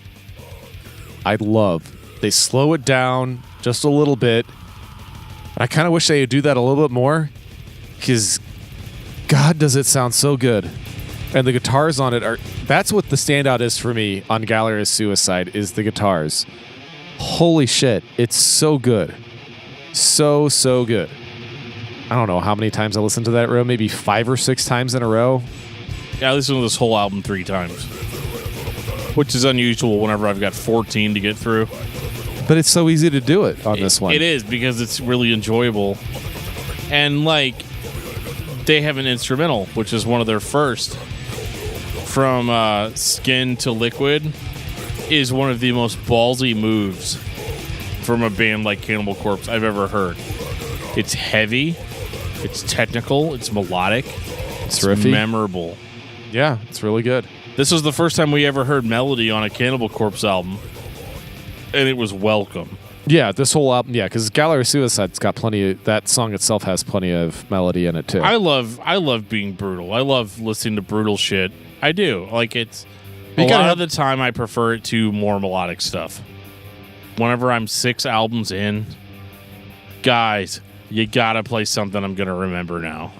I love. They slow it down just a little bit. I kind of wish they would do that a little bit more, because God, does it sound so good. And the guitars on it that's what the standout is for me on Gallery of Suicide, is the guitars. Holy shit, it's so good. So good. I don't know how many times I listened to that row, maybe 5 or 6 times in a row. Yeah, I listened to this whole album 3 times, which is unusual whenever I've got 14 to get through. But it's so easy to do it on this one. It is, because it's really enjoyable. And, like, they have an instrumental, which is one of their first. From Skin to Liquid is one of the most ballsy moves from a band like Cannibal Corpse I've ever heard. It's heavy, it's technical, it's melodic, It's memorable. Yeah, it's really good. This was the first time we ever heard melody on a Cannibal Corpse album, and it was welcome. Yeah, this whole album, because Gallery of Suicide's got plenty of, that song itself has plenty of melody in it too. I love being brutal. I love listening to brutal shit. I do. Like, it's a lot of the time I prefer it to more melodic stuff. Whenever I'm 6 albums in, guys, you gotta play something I'm gonna remember now.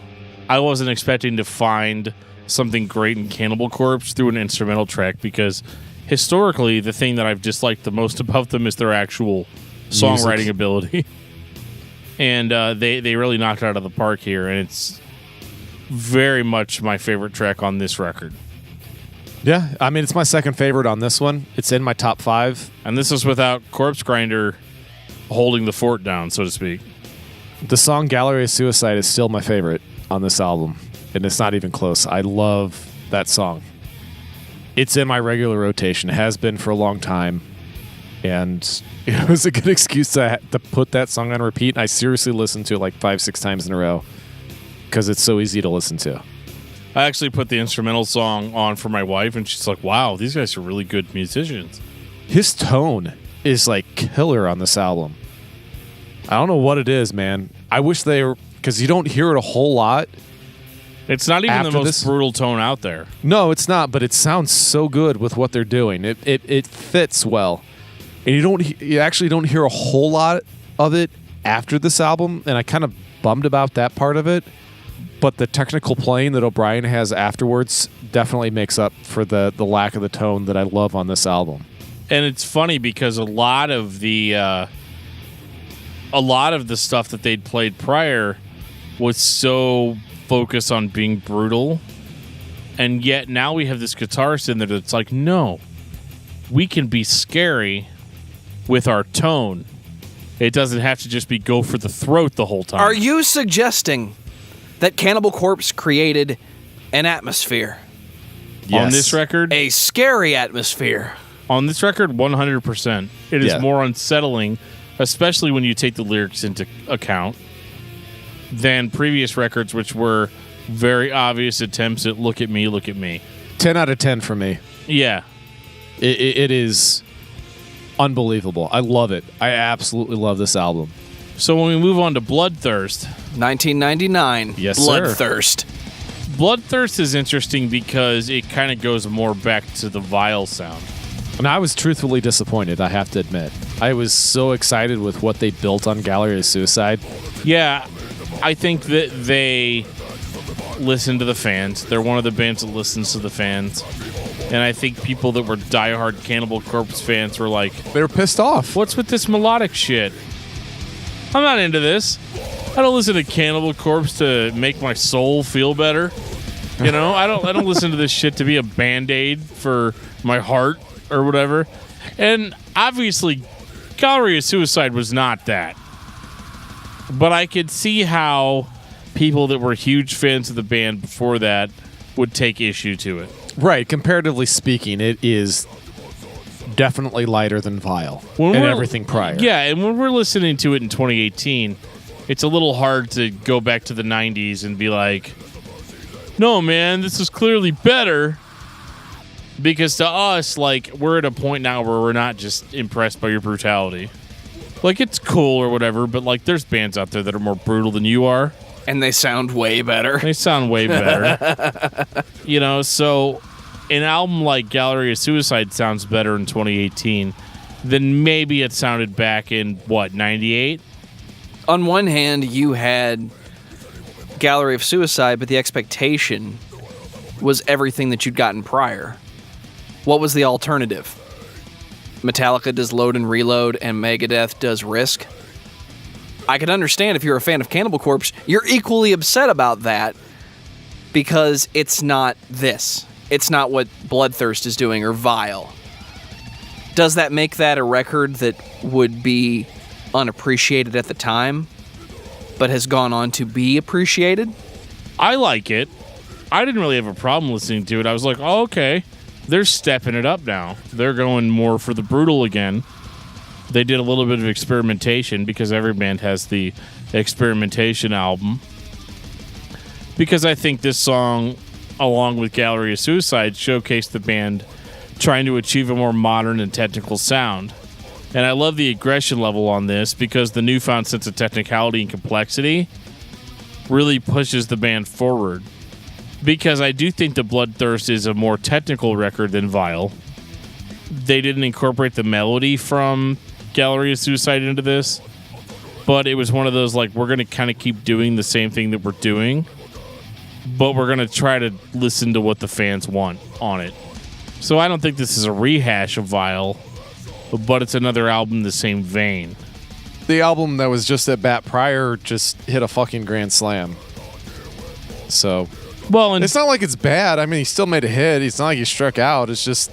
I wasn't expecting to find something great in Cannibal Corpse through an instrumental track, because historically the thing that I've disliked the most about them is their actual songwriting ability. And they really knocked it out of the park here, and it's very much my favorite track on this record. Yeah, I mean, it's my second favorite on this one. It's in my top 5. And this is without Corpsegrinder holding the fort down, so to speak. The song Gallery of Suicide is still my favorite on this album, and it's not even close. I love that song. It's in my regular rotation. It has been for a long time, and it was a good excuse to put that song on repeat. I seriously listened to it like 5-6 times in a row because it's so easy to listen to. I actually put the instrumental song on for my wife, and she's like, wow, these guys are really good musicians. His tone is like killer on this album. I don't know what it is, man. I wish they were, because you don't hear it a whole lot. It's not even the most brutal tone out there. No, it's not, but it sounds so good with what they're doing. It fits well. And you actually don't hear a whole lot of it after this album, and I kind of bummed about that part of it. But the technical playing that O'Brien has afterwards definitely makes up for the lack of the tone that I love on this album. And it's funny because a lot of the stuff that they'd played prior was so focused on being brutal, and yet now we have this guitarist in there that's like, no, we can be scary with our tone. It doesn't have to just be go for the throat the whole time. Are you suggesting that Cannibal Corpse created an atmosphere? Yes. On this record? A scary atmosphere. On this record, 100%. It is more unsettling, especially when you take the lyrics into account, than previous records, which were very obvious attempts at look at me, look at me. 10 out of 10 for me. Yeah. It is unbelievable. I love it. I absolutely love this album. So when we move on to Bloodthirst. 1999. Yes, Bloodthirst. Bloodthirst is interesting because it kind of goes more back to the Vile sound. And I was truthfully disappointed, I have to admit. I was so excited with what they built on Gallery of Suicide. Yeah, I think that they listen to the fans. They're one of the bands that listens to the fans. And I think people that were diehard Cannibal Corpse fans were like, they were pissed off. What's with this melodic shit? I'm not into this. I don't listen to Cannibal Corpse to make my soul feel better. You know, I don't listen to this shit to be a Band-Aid for my heart or whatever. And obviously, Gallery of Suicide was not that. But I could see how people that were huge fans of the band before that would take issue to it. Right, comparatively speaking, it is definitely lighter than Vile and everything prior. Yeah, and when we're listening to it in 2018, it's a little hard to go back to the 90s and be like, no, man, this is clearly better. Because to us, like, we're at a point now where we're not just impressed by your brutality. Like, it's cool or whatever, but, like, there's bands out there that are more brutal than you are. And they sound way better. They sound way better. You know, so an album like Gallery of Suicide sounds better in 2018 than maybe it sounded back in, 98? On one hand, you had Gallery of Suicide, but the expectation was everything that you'd gotten prior. What was the alternative? Metallica does Load and Reload, and Megadeth does Risk. I could understand if you're a fan of Cannibal Corpse, you're equally upset about that because it's not this. It's not what Bloodthirst is doing or Vile. Does that make that a record that would be unappreciated at the time, but has gone on to be appreciated? I like it. I didn't really have a problem listening to it. I was like, oh, okay. They're stepping it up now. They're going more for the brutal again. They did a little bit of experimentation because every band has the experimentation album. because I think this song, along with Gallery of Suicide, showcased the band trying to achieve a more modern and technical sound. And I love the aggression level on this because the newfound sense of technicality and complexity really pushes the band forward. Because I do think the Bloodthirst is a more technical record than Vile. They didn't incorporate the melody from Gallery of Suicide into this, but it was one of those, like, we're going to kind of keep doing the same thing that we're doing, but we're going to try to listen to what the fans want on it. So I don't think this is a rehash of Vile, but it's another album in the same vein. The album that was just at bat prior just hit a fucking grand slam. So, well, and it's not like it's bad. I mean, he still made a hit. It's not like he struck out. It's just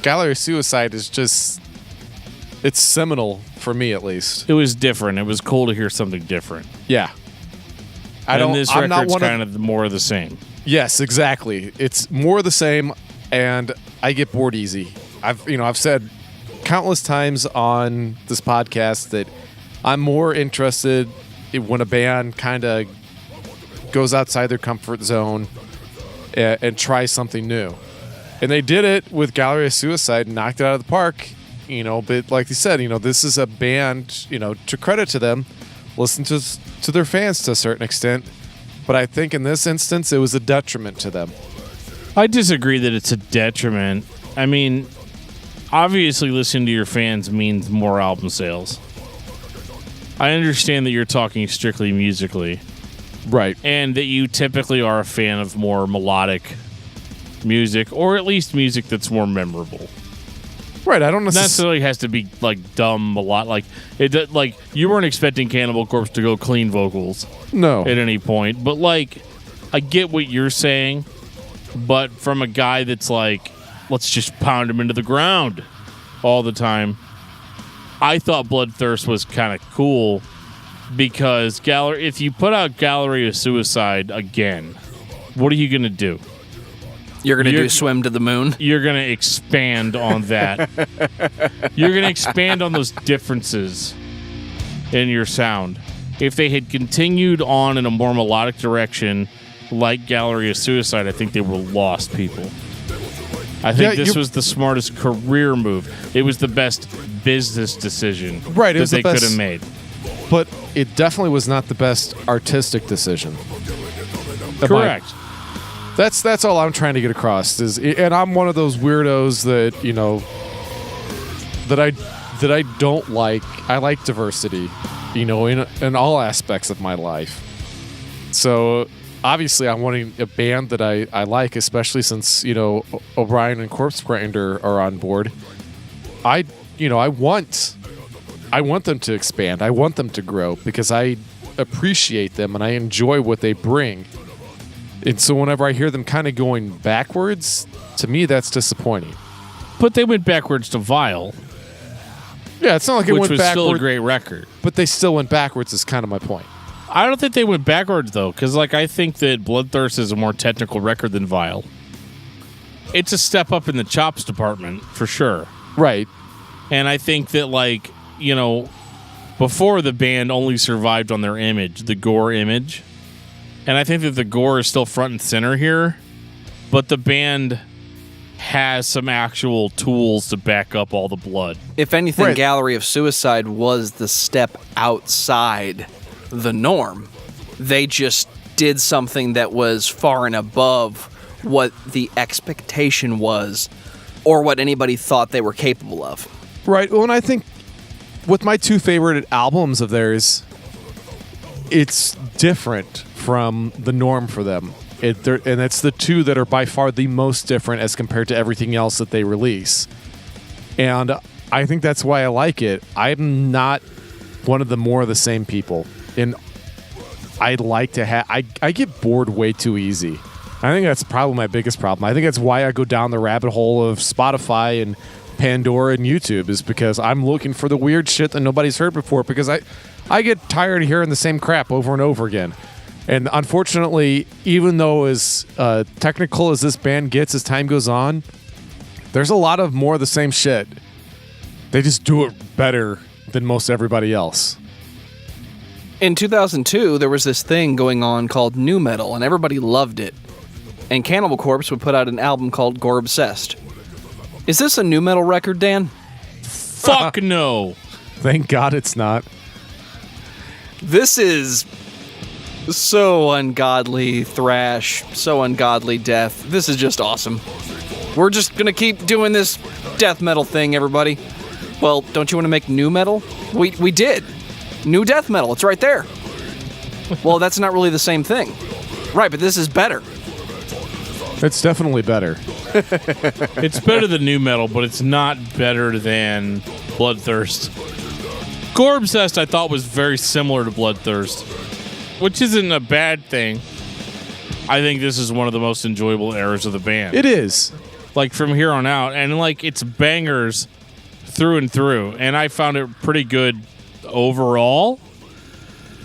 Gallery of Suicide is just, it's seminal for me, at least. It was different. It was cool to hear something different. Yeah. This record's kind of more of the same. Yes, exactly. It's more of the same, and I get bored easy. I've said countless times on this podcast that I'm more interested in when a band kind of goes outside their comfort zone and tries something new. And they did it with Gallery of Suicide and knocked it out of the park. But like you said, this is a band, to credit to them, listen to their fans to a certain extent. But I think in this instance, it was a detriment to them. I disagree that it's a detriment. I mean, obviously listening to your fans means more album sales. I understand that you're talking strictly musically. Right. And that you typically are a fan of more melodic music, or at least music that's more memorable. Right, I don't necessarily has to be like dumb a lot. Like you weren't expecting Cannibal Corpse to go clean vocals. No. At any point. But like, I get what you're saying, but from a guy that's like, let's just pound him into the ground all the time, I thought Bloodthirst was kind of cool because if you put out Gallery of Suicide again, what are you going to do? You're going to do Swim to the Moon? You're going to expand on that. You're going to expand on those differences in your sound. If they had continued on in a more melodic direction like Gallery of Suicide, I think they would have lost people. I think this was the smartest career move. It was the best business decision that they could have made. But it definitely was not the best artistic decision. Correct. That's all I'm trying to get across. And I'm one of those weirdos that that I don't like. I like diversity, in all aspects of my life. So obviously, I'm wanting a band that I like, especially since O'Brien and Corpsegrinder are on board. I want them to expand. I want them to grow because I appreciate them and I enjoy what they bring. And so whenever I hear them kind of going backwards, to me that's disappointing. But they went backwards to Vile. Yeah, it's not like it went backwards. Which was still a great record. But they still went backwards is kind of my point. I don't think they went backwards, though, because I think that Bloodthirst is a more technical record than Vile. It's a step up in the chops department, for sure. Right. And I think that, before the band only survived on their image, the gore image. And I think that the gore is still front and center here, but the band has some actual tools to back up all the blood. If anything, right. Gallery of Suicide was the step outside the norm. They just did something that was far and above what the expectation was or what anybody thought they were capable of. Right. Well, and I think with my two favorite albums of theirs, it's different from the norm for them. And it's the two that are by far the most different as compared to everything else that they release. And I think that's why I like it. I'm not one of the more of the same people. And I like to have... I get bored way too easy. I think that's probably my biggest problem. I think that's why I go down the rabbit hole of Spotify and Pandora and YouTube, is because I'm looking for the weird shit that nobody's heard before, because I get tired of hearing the same crap over and over again. And unfortunately, even though as technical as this band gets as time goes on, there's a lot of more of the same shit. They just do it better than most everybody else. In 2002, there was this thing going on called nu metal, and everybody loved it. And Cannibal Corpse would put out an album called Gore Obsessed. Is this a nu metal record, Dan? Fuck no. Thank God it's not. This is so ungodly thrash, so ungodly death. This is just awesome. We're just gonna keep doing this death metal thing, everybody. Well, don't you want to make nu metal? We did. New death metal, it's right there. Well, that's not really the same thing. Right, but this is better. It's definitely better. It's better than nu metal, but it's not better than Bloodthirst. Gore Obsessed, I thought, was very similar to Bloodthirst, which isn't a bad thing. I think this is one of the most enjoyable eras of the band. It is. Like, from here on out, and, like, it's bangers through and through, and I found it pretty good overall.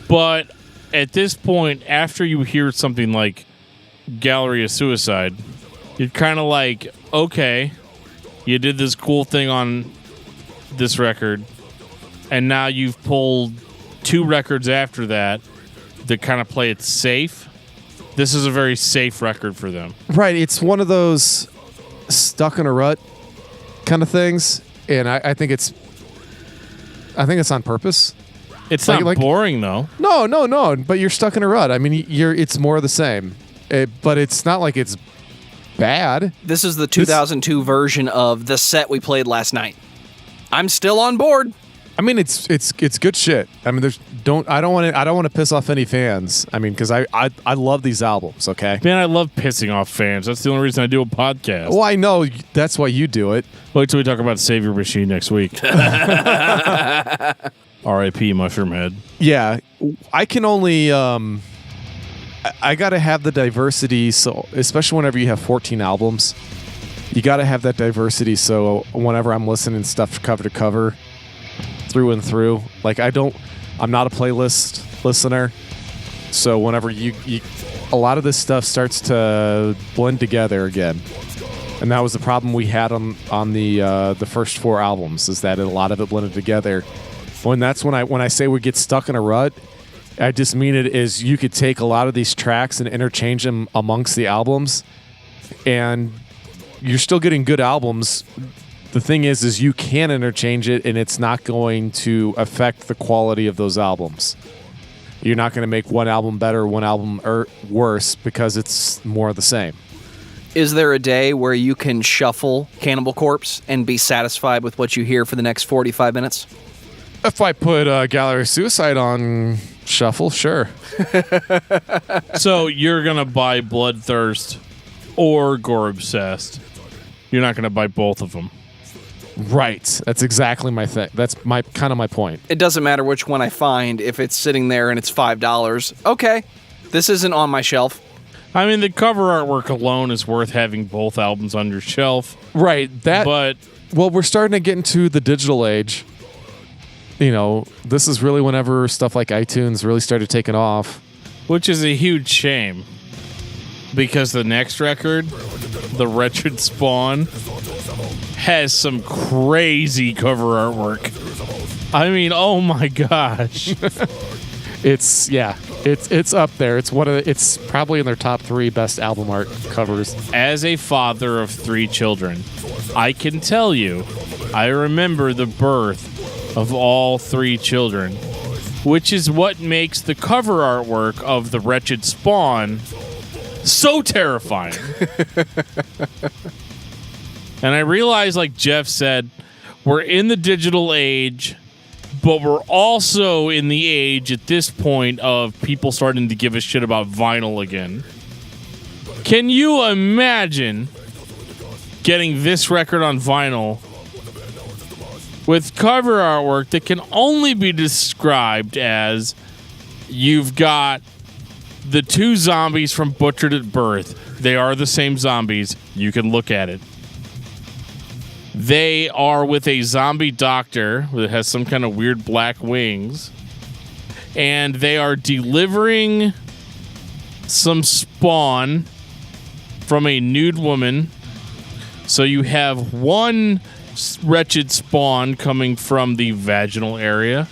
But at this point, after you hear something like Gallery of Suicide, you're kind of like, okay, you did this cool thing on this record, and now you've pulled 2 records after that kind of play it safe. This is a very safe record for them. Right. It's one of those stuck in a rut kind of things, and I think it's on purpose. It's not boring, though. No. But you're stuck in a rut. I mean, it's more of the same. But it's not like it's bad. This is the 2002 version of the set we played last night. I'm still on board. I mean, it's good shit. I mean, I don't want to piss off any fans. I mean, because I love these albums. Okay, man, I love pissing off fans. That's the only reason I do a podcast. Well, I know that's why you do it. Wait till we talk about Savior Machine next week. R.I.P. Mushroom Head. Yeah, I can only. I got to have the diversity. So, especially whenever you have 14 albums, you got to have that diversity. So, whenever I'm listening stuff cover to cover, through and through, like I'm not a playlist listener. So, whenever you a lot of this stuff starts to blend together again, and that was the problem we had on the first 4 albums, is that a lot of it blended together. When I say we get stuck in a rut, I just mean it is you could take a lot of these tracks and interchange them amongst the albums, and you're still getting good albums. The thing is you can interchange it, and it's not going to affect the quality of those albums. You're not going to make one album better, one album worse, because it's more of the same. Is there a day where you can shuffle Cannibal Corpse and be satisfied with what you hear for the next 45 minutes? If I put Gallery of Suicide on shuffle, sure. So you're going to buy Bloodthirst or Gore Obsessed. You're not going to buy both of them. Right. That's exactly my thing. That's my point. It doesn't matter which one I find. If it's sitting there and it's $5, okay, this isn't on my shelf. I mean, the cover artwork alone is worth having both albums on your shelf. Right. Well, we're starting to get into the digital age. You know, this is really whenever stuff like iTunes really started taking off. Which is a huge shame. Because the next record, The Wretched Spawn, has some crazy cover artwork. I mean, oh my gosh. It's up there. It's probably in their top 3 best album art covers. As a father of 3 children, I can tell you, I remember the birth of all 3 children, which is what makes the cover artwork of The Wretched Spawn so terrifying. And I realize, like Geoff said, we're in the digital age, but we're also in the age at this point of people starting to give a shit about vinyl again. Can you imagine getting this record on vinyl with cover artwork that can only be described as you've got the 2 zombies from Butchered at Birth. They are the same zombies. You can look at it. They are with a zombie doctor that has some kind of weird black wings. And they are delivering some spawn from a nude woman. So you have one wretched spawn coming from the vaginal area.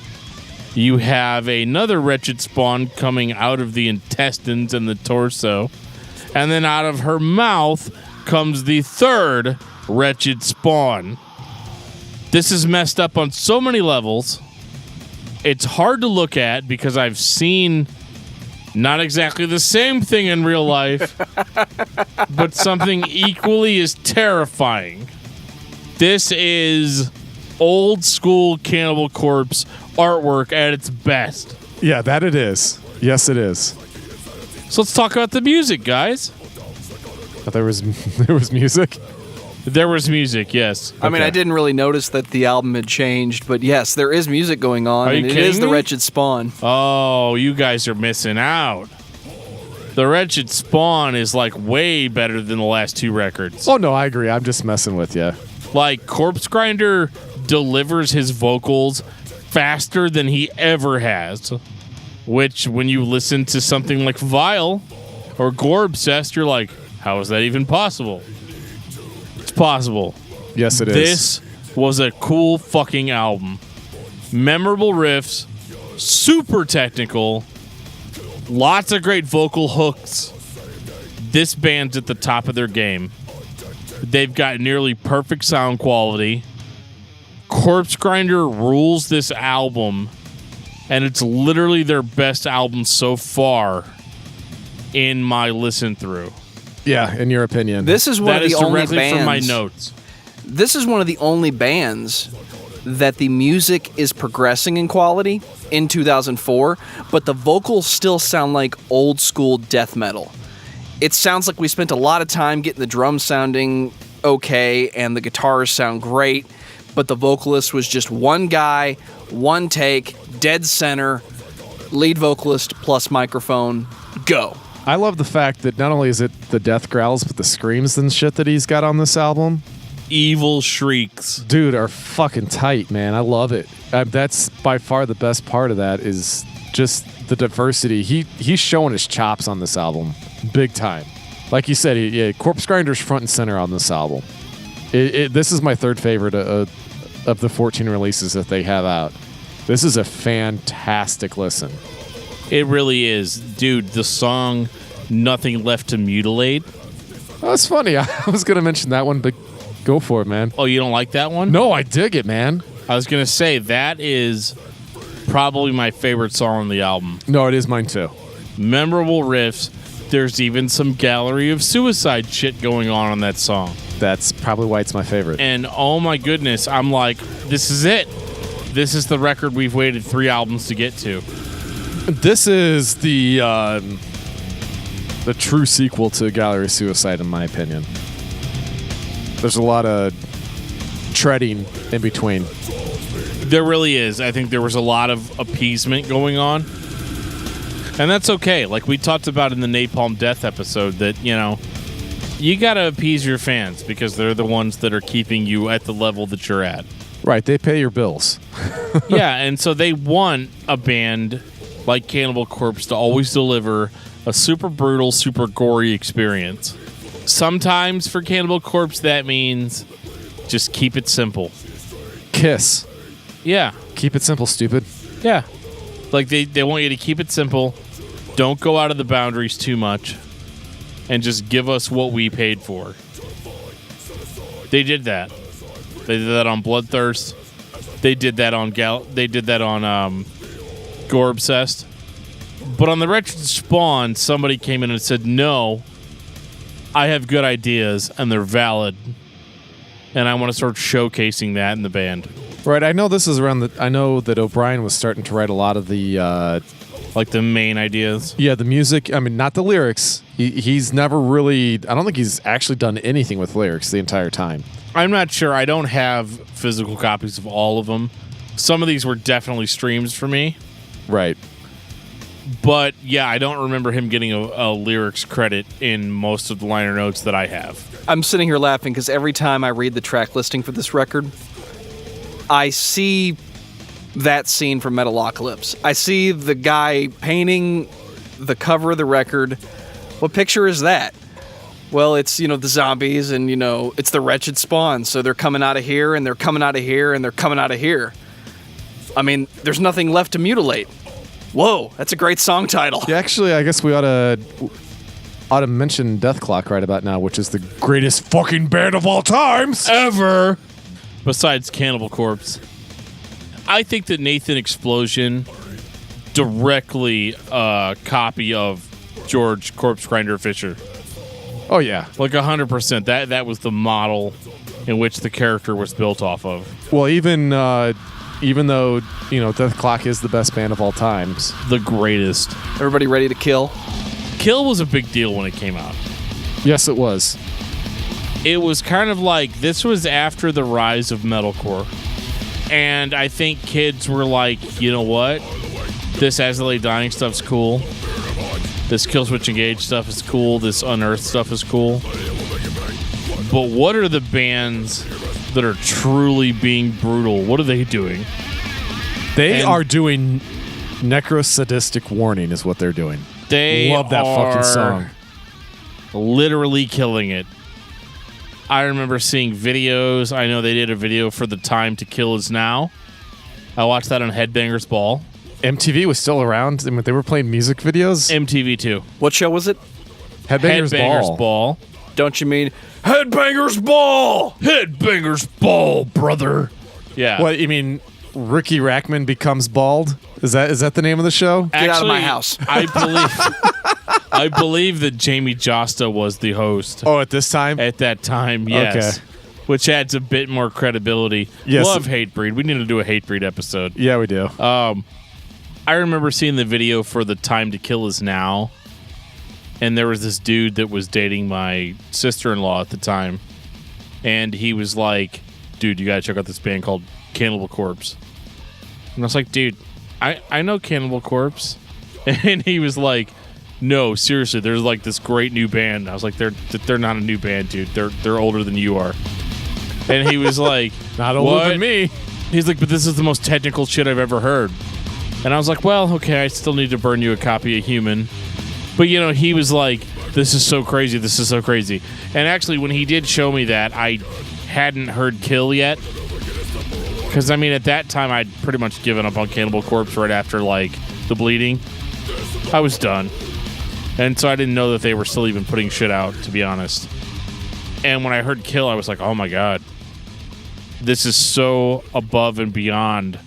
You have another wretched spawn coming out of the intestines and the torso. And then out of her mouth comes the third wretched spawn. This is messed up on so many levels. It's hard to look at because I've seen not exactly the same thing in real life, but something equally as terrifying. This is old school Cannibal Corpse artwork at its best. Yeah, that it is. Yes, it is. So let's talk about the music, guys. But there was music? There was music, yes. I mean, I didn't really notice that the album had changed, but yes, there is music going on, and it is the Wretched Spawn. Oh, you guys are missing out. The Wretched Spawn is like way better than the last two records. Oh, no, I agree. I'm just messing with you. Like, Corpsegrinder delivers his vocals faster than he ever has, which when you listen to something like Vile or Gore Obsessed, you're like, how is that even possible? It's possible. Yes, it is. This was a cool fucking album. Memorable riffs, super technical, lots of great vocal hooks. This band's at the top of their game. They've got nearly perfect sound quality. Corpsegrinder rules this album, and it's literally their best album so far in my listen through. Yeah, in your opinion. This is one that of the only directly bands from my notes. This is one of the only bands that the music is progressing in quality in 2004, but the vocals still sound like old school death metal. It sounds like we spent a lot of time getting the drums sounding okay and the guitars sound great, but the vocalist was just one guy, one take, dead center, lead vocalist plus microphone, go. I love the fact that not only is it the death growls, but the screams and shit that he's got on this album. Evil shrieks. Dude, are fucking tight, man. I love it. That's by far the best part of that is just the diversity. He's showing his chops on this album. Big time. Like you said, Corpsegrinder's front and center on this album. This is my third favorite of the 14 releases that they have out. This is a fantastic listen. It really is. Dude, the song Nothing Left to Mutilate. Oh, that's funny. I was going to mention that one, but go for it, man. Oh, you don't like that one? No, I dig it, man. I was going to say, that is probably my favorite song on the album. No, it is mine too. Memorable riffs. There's even some Gallery of Suicide shit going on that song. That's probably why it's my favorite. And oh my goodness, I'm like, this is it. This is the record we've waited 3 albums to get to. This is the true sequel to Gallery of Suicide, in my opinion. There's a lot of treading in between. There really is. I think there was a lot of appeasement going on. And that's okay. Like we talked about in the Napalm Death episode that, you got to appease your fans because they're the ones that are keeping you at the level that you're at. Right. They pay your bills. Yeah. And so they want a band like Cannibal Corpse to always deliver a super brutal, super gory experience. Sometimes for Cannibal Corpse, that means just keep it simple. Kiss. Yeah. Keep it simple, stupid. Yeah. Like they want you to keep it simple. Don't go out of the boundaries too much. And just give us what we paid for. They did that. They did that on Bloodthirst. They did that on Gore Obsessed. But on the Wretched Spawn, somebody came in and said, no, I have good ideas and they're valid. And I want to start showcasing that in the band. Right, I know this is around I know that O'Brien was starting to write a lot of the like the main ideas. Yeah, the music. I mean, not the lyrics. He's never really. I don't think he's actually done anything with lyrics the entire time. I'm not sure. I don't have physical copies of all of them. Some of these were definitely streams for me. Right. But yeah, I don't remember him getting a lyrics credit in most of the liner notes that I have. I'm sitting here laughing because every time I read the track listing for this record, I see that scene from Metalocalypse. I see the guy painting the cover of the record. What picture is that? Well, it's, the zombies and, it's the Wretched Spawn. So they're coming out of here and they're coming out of here and they're coming out of here. I mean, there's nothing left to mutilate. Whoa, that's a great song title. Yeah, actually, I guess we ought to mention Death Clock right about now, which is the greatest fucking band of all times ever, besides Cannibal Corpse. I think that Nathan Explosion directly copy of George Corpsegrinder Fisher. Oh yeah, like 100%. That was the model in which the character was built off of. Well, even though Death Clock is the best band of all times, the greatest. Everybody ready to kill? Kill was a big deal when it came out. Yes, it was. It was kind of like, this was after the rise of metalcore. And I think kids were like, you know what? This As I Lay Dying stuff's cool. This Killswitch Engage stuff is cool. This Unearthed stuff is cool. But what are the bands that are truly being brutal? What are they doing? They are doing necrosadistic warning is what they're doing. They love that fucking song. Literally killing it. I remember seeing videos. I know they did a video for The Time to Kill Is Now. I watched that on Headbangers Ball. MTV was still around. I mean, they were playing music videos. MTV too. What show was it? Headbangers Ball. Don't you mean Headbangers Ball? Headbangers Ball, brother. Yeah. What you mean? Ricky Rackman becomes bald? Is that the name of the show? Get out of my house. I believe that Jamie Josta was the host. Oh, at this time? At that time, yes. Okay. Which adds a bit more credibility. Yes. Love Hatebreed. We need to do a Hatebreed episode. Yeah, we do. I remember seeing the video for The Time to Kill Is Now, and there was this dude that was dating my sister-in-law at the time, and he was like, dude, you gotta check out this band called Cannibal Corpse. And I was like, dude, I know Cannibal Corpse. And he was like, no, seriously, there's like this great new band. I was like, they're not a new band, dude. They're older than you are. And he was like, not older than me. He's like, but this is the most technical shit I've ever heard. And I was like, well, okay, I still need to burn you a copy of Human. But, he was like, this is so crazy, this is so crazy. And actually, when he did show me that, I hadn't heard Kill yet. Because, at that time, I'd pretty much given up on Cannibal Corpse right after, The Bleeding. I was done. And so I didn't know that they were still even putting shit out, to be honest. And when I heard Kill, I was like, oh my god. This is so above and beyond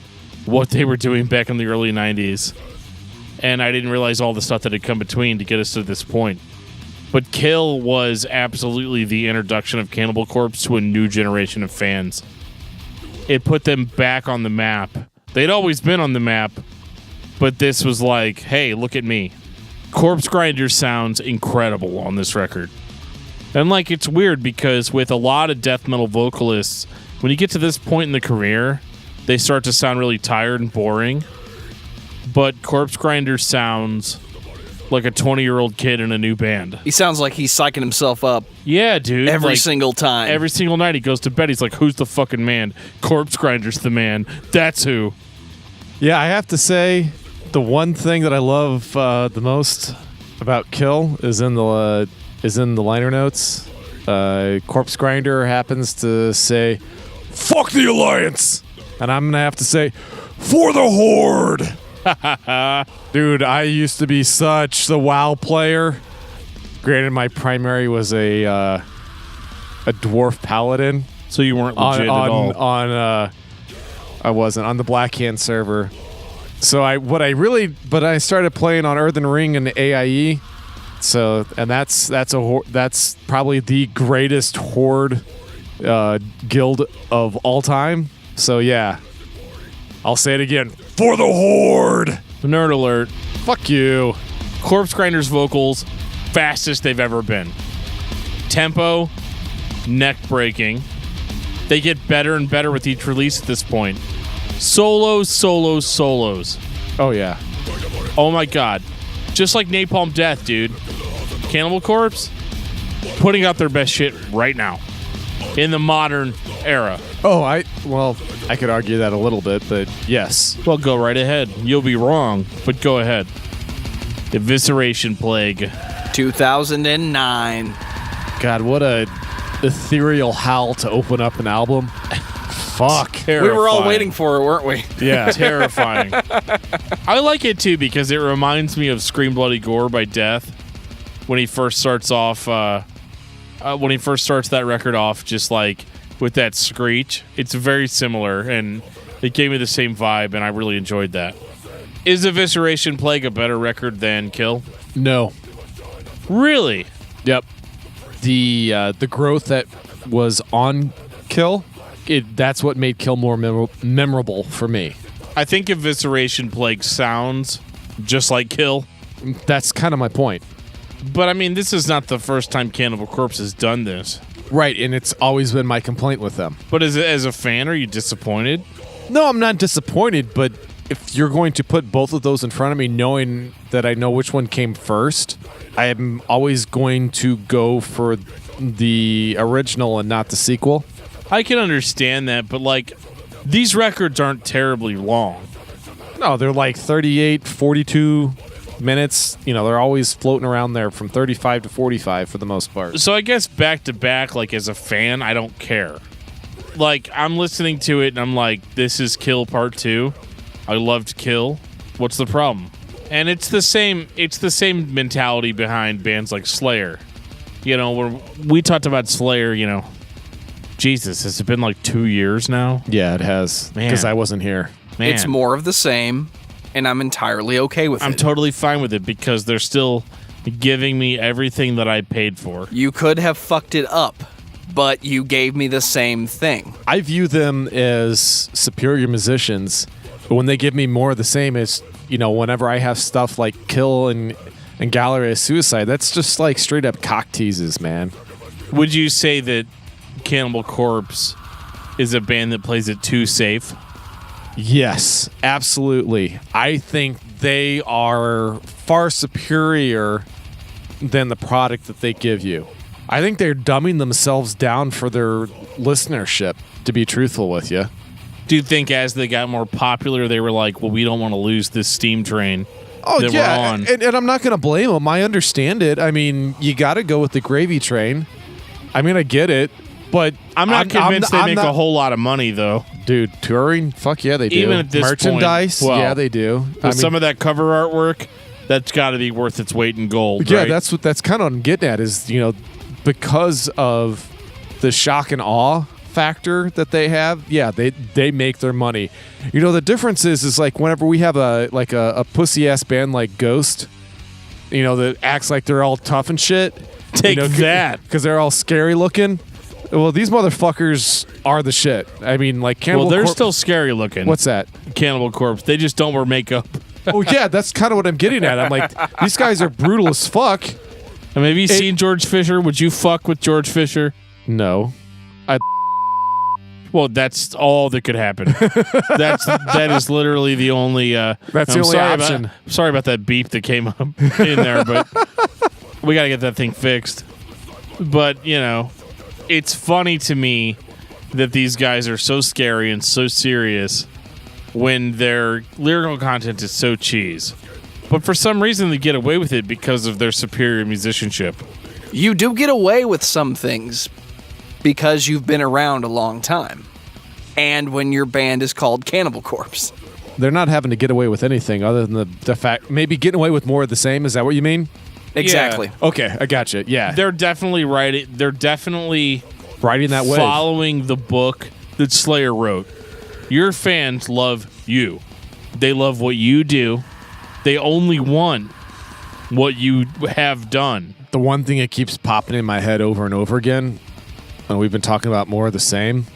what they were doing back in the early 90s. And I didn't realize all the stuff that had come between to get us to this point. But Kill was absolutely the introduction of Cannibal Corpse to a new generation of fans. It put them back on the map. They'd always been on the map, but this was like, hey, look at me. Corpsegrinder sounds incredible on this record. And it's weird because with a lot of death metal vocalists, when you get to this point in the career, they start to sound really tired and boring. But Corpsegrinder sounds like a 20-year-old kid in a new band. He sounds like he's psyching himself up. Yeah, dude. Every single time. Every single night he goes to bed, he's like, who's the fucking man? Corpsegrinder's the man. That's who. Yeah, I have to say, the one thing that I love the most about Kill is in the liner notes. Corpsegrinder happens to say, fuck the Alliance! And I'm going to have to say, for the Horde! Dude, I used to be such the WoW player. Granted, my primary was a dwarf paladin. So you weren't legit at all? I wasn't on the Black Hand server. So I started playing on Earthen Ring and AIE. So, and that's probably the greatest Horde guild of all time. So yeah, I'll say it again. For the Horde! Nerd alert. Fuck you. Corpsegrinder's vocals, fastest they've ever been. Tempo, neck breaking. They get better and better with each release at this point. Solos. Oh yeah. Oh my god. Just like Napalm Death, dude. Cannibal Corpse, putting out their best shit right now. In the modern era. Oh, I could argue that a little bit, but yes. Well, go right ahead. You'll be wrong, but go ahead. Evisceration Plague. 2009. God, what a ethereal howl to open up an album. Fuck. Terrifying. We were all waiting for it, weren't we? Yeah, terrifying. I like it too because it reminds me of Scream Bloody Gore by Death when he first starts off. When he first starts that record off, just like with that screech, it's very similar, and it gave me the same vibe, and I really enjoyed that. Is Evisceration Plague a better record than Kill? No. Really? Yep. The growth that was on Kill, that's what made Kill more memorable for me. I think Evisceration Plague sounds just like Kill. That's kind of my point. But I mean, this is not the first time Cannibal Corpse has done this. Right, and it's always been my complaint with them. But as a fan, are you disappointed? No, I'm not disappointed, but if you're going to put both of those in front of me, knowing that I know which one came first, I am always going to go for the original and not the sequel. I can understand that, but like, these records aren't terribly long. No, they're like 38, 42 minutes. You know, they're always floating around there from 35 to 45 for the most part. So I guess back to back, like as a fan, I don't care. Like, I'm listening to it and I'm like, this is Kill Part 2. I loved Kill. What's the problem? And it's the same mentality behind bands like Slayer. You know, when we talked about Slayer, you know, Jesus, has it been like 2 years now? Yeah, it has. Because I wasn't here. Man. It's more of the same, and I'm entirely okay with it. I'm totally fine with it because they're still giving me everything that I paid for. You could have fucked it up, but you gave me the same thing. I view them as superior musicians, but when they give me more of the same, it's, you know, whenever I have stuff like Kill and Gallery of Suicide, that's just like straight up cock teases, man. Would you say that Cannibal Corpse is a band that plays it too safe? Yes, absolutely. I think they are far superior than the product that they give you. I think they're dumbing themselves down for their listenership, to be truthful with you. Do you think as they got more popular, they were like, well, we don't want to lose this steam train that yeah, we're on? And I'm not going to blame them. I understand it. I mean, you got to go with the gravy train. I mean, I get it. But I'm not convinced they make a whole lot of money, though. Dude, touring? Fuck yeah, they do. Even at this merchandise? point, well, yeah, they do. Some of that cover artwork, that's got to be worth its weight in gold, yeah, right? that's kind of what I'm getting at is, you know, because of the shock and awe factor that they have, yeah, they make their money. You know, the difference is like whenever we have a pussy-ass band like Ghost, you know, that acts like they're all tough and shit. Take that. Because they're all scary looking. Well, these motherfuckers are the shit. I mean, like Cannibal Well, they're still scary looking. What's that? Cannibal Corpse. They just don't wear makeup. Oh, yeah, that's kind of what I'm getting at. I'm like, these guys are brutal as fuck. I mean, have you seen George Fisher? Would you fuck with George Fisher? No. Well, that's all that could happen. That is literally the only. That's the only option. Sorry about that beep that came up in there, but we got to get that thing fixed. But, you know, it's funny to me that these guys are so scary and so serious when their lyrical content is so cheese. But for some reason, they get away with it because of their superior musicianship. You do get away with some things because you've been around a long time. And when your band is called Cannibal Corpse. They're not having to get away with anything other than the fact, maybe getting away with more of the same. Is that what you mean? Exactly. Yeah. Okay, I gotcha. Yeah. They're definitely writing. They're definitely writing that way. Following the book that Slayer wrote. Your fans love you. They love what you do. They only want what you have done. The one thing that keeps popping in my head over and over again, and we've been talking about more of the same,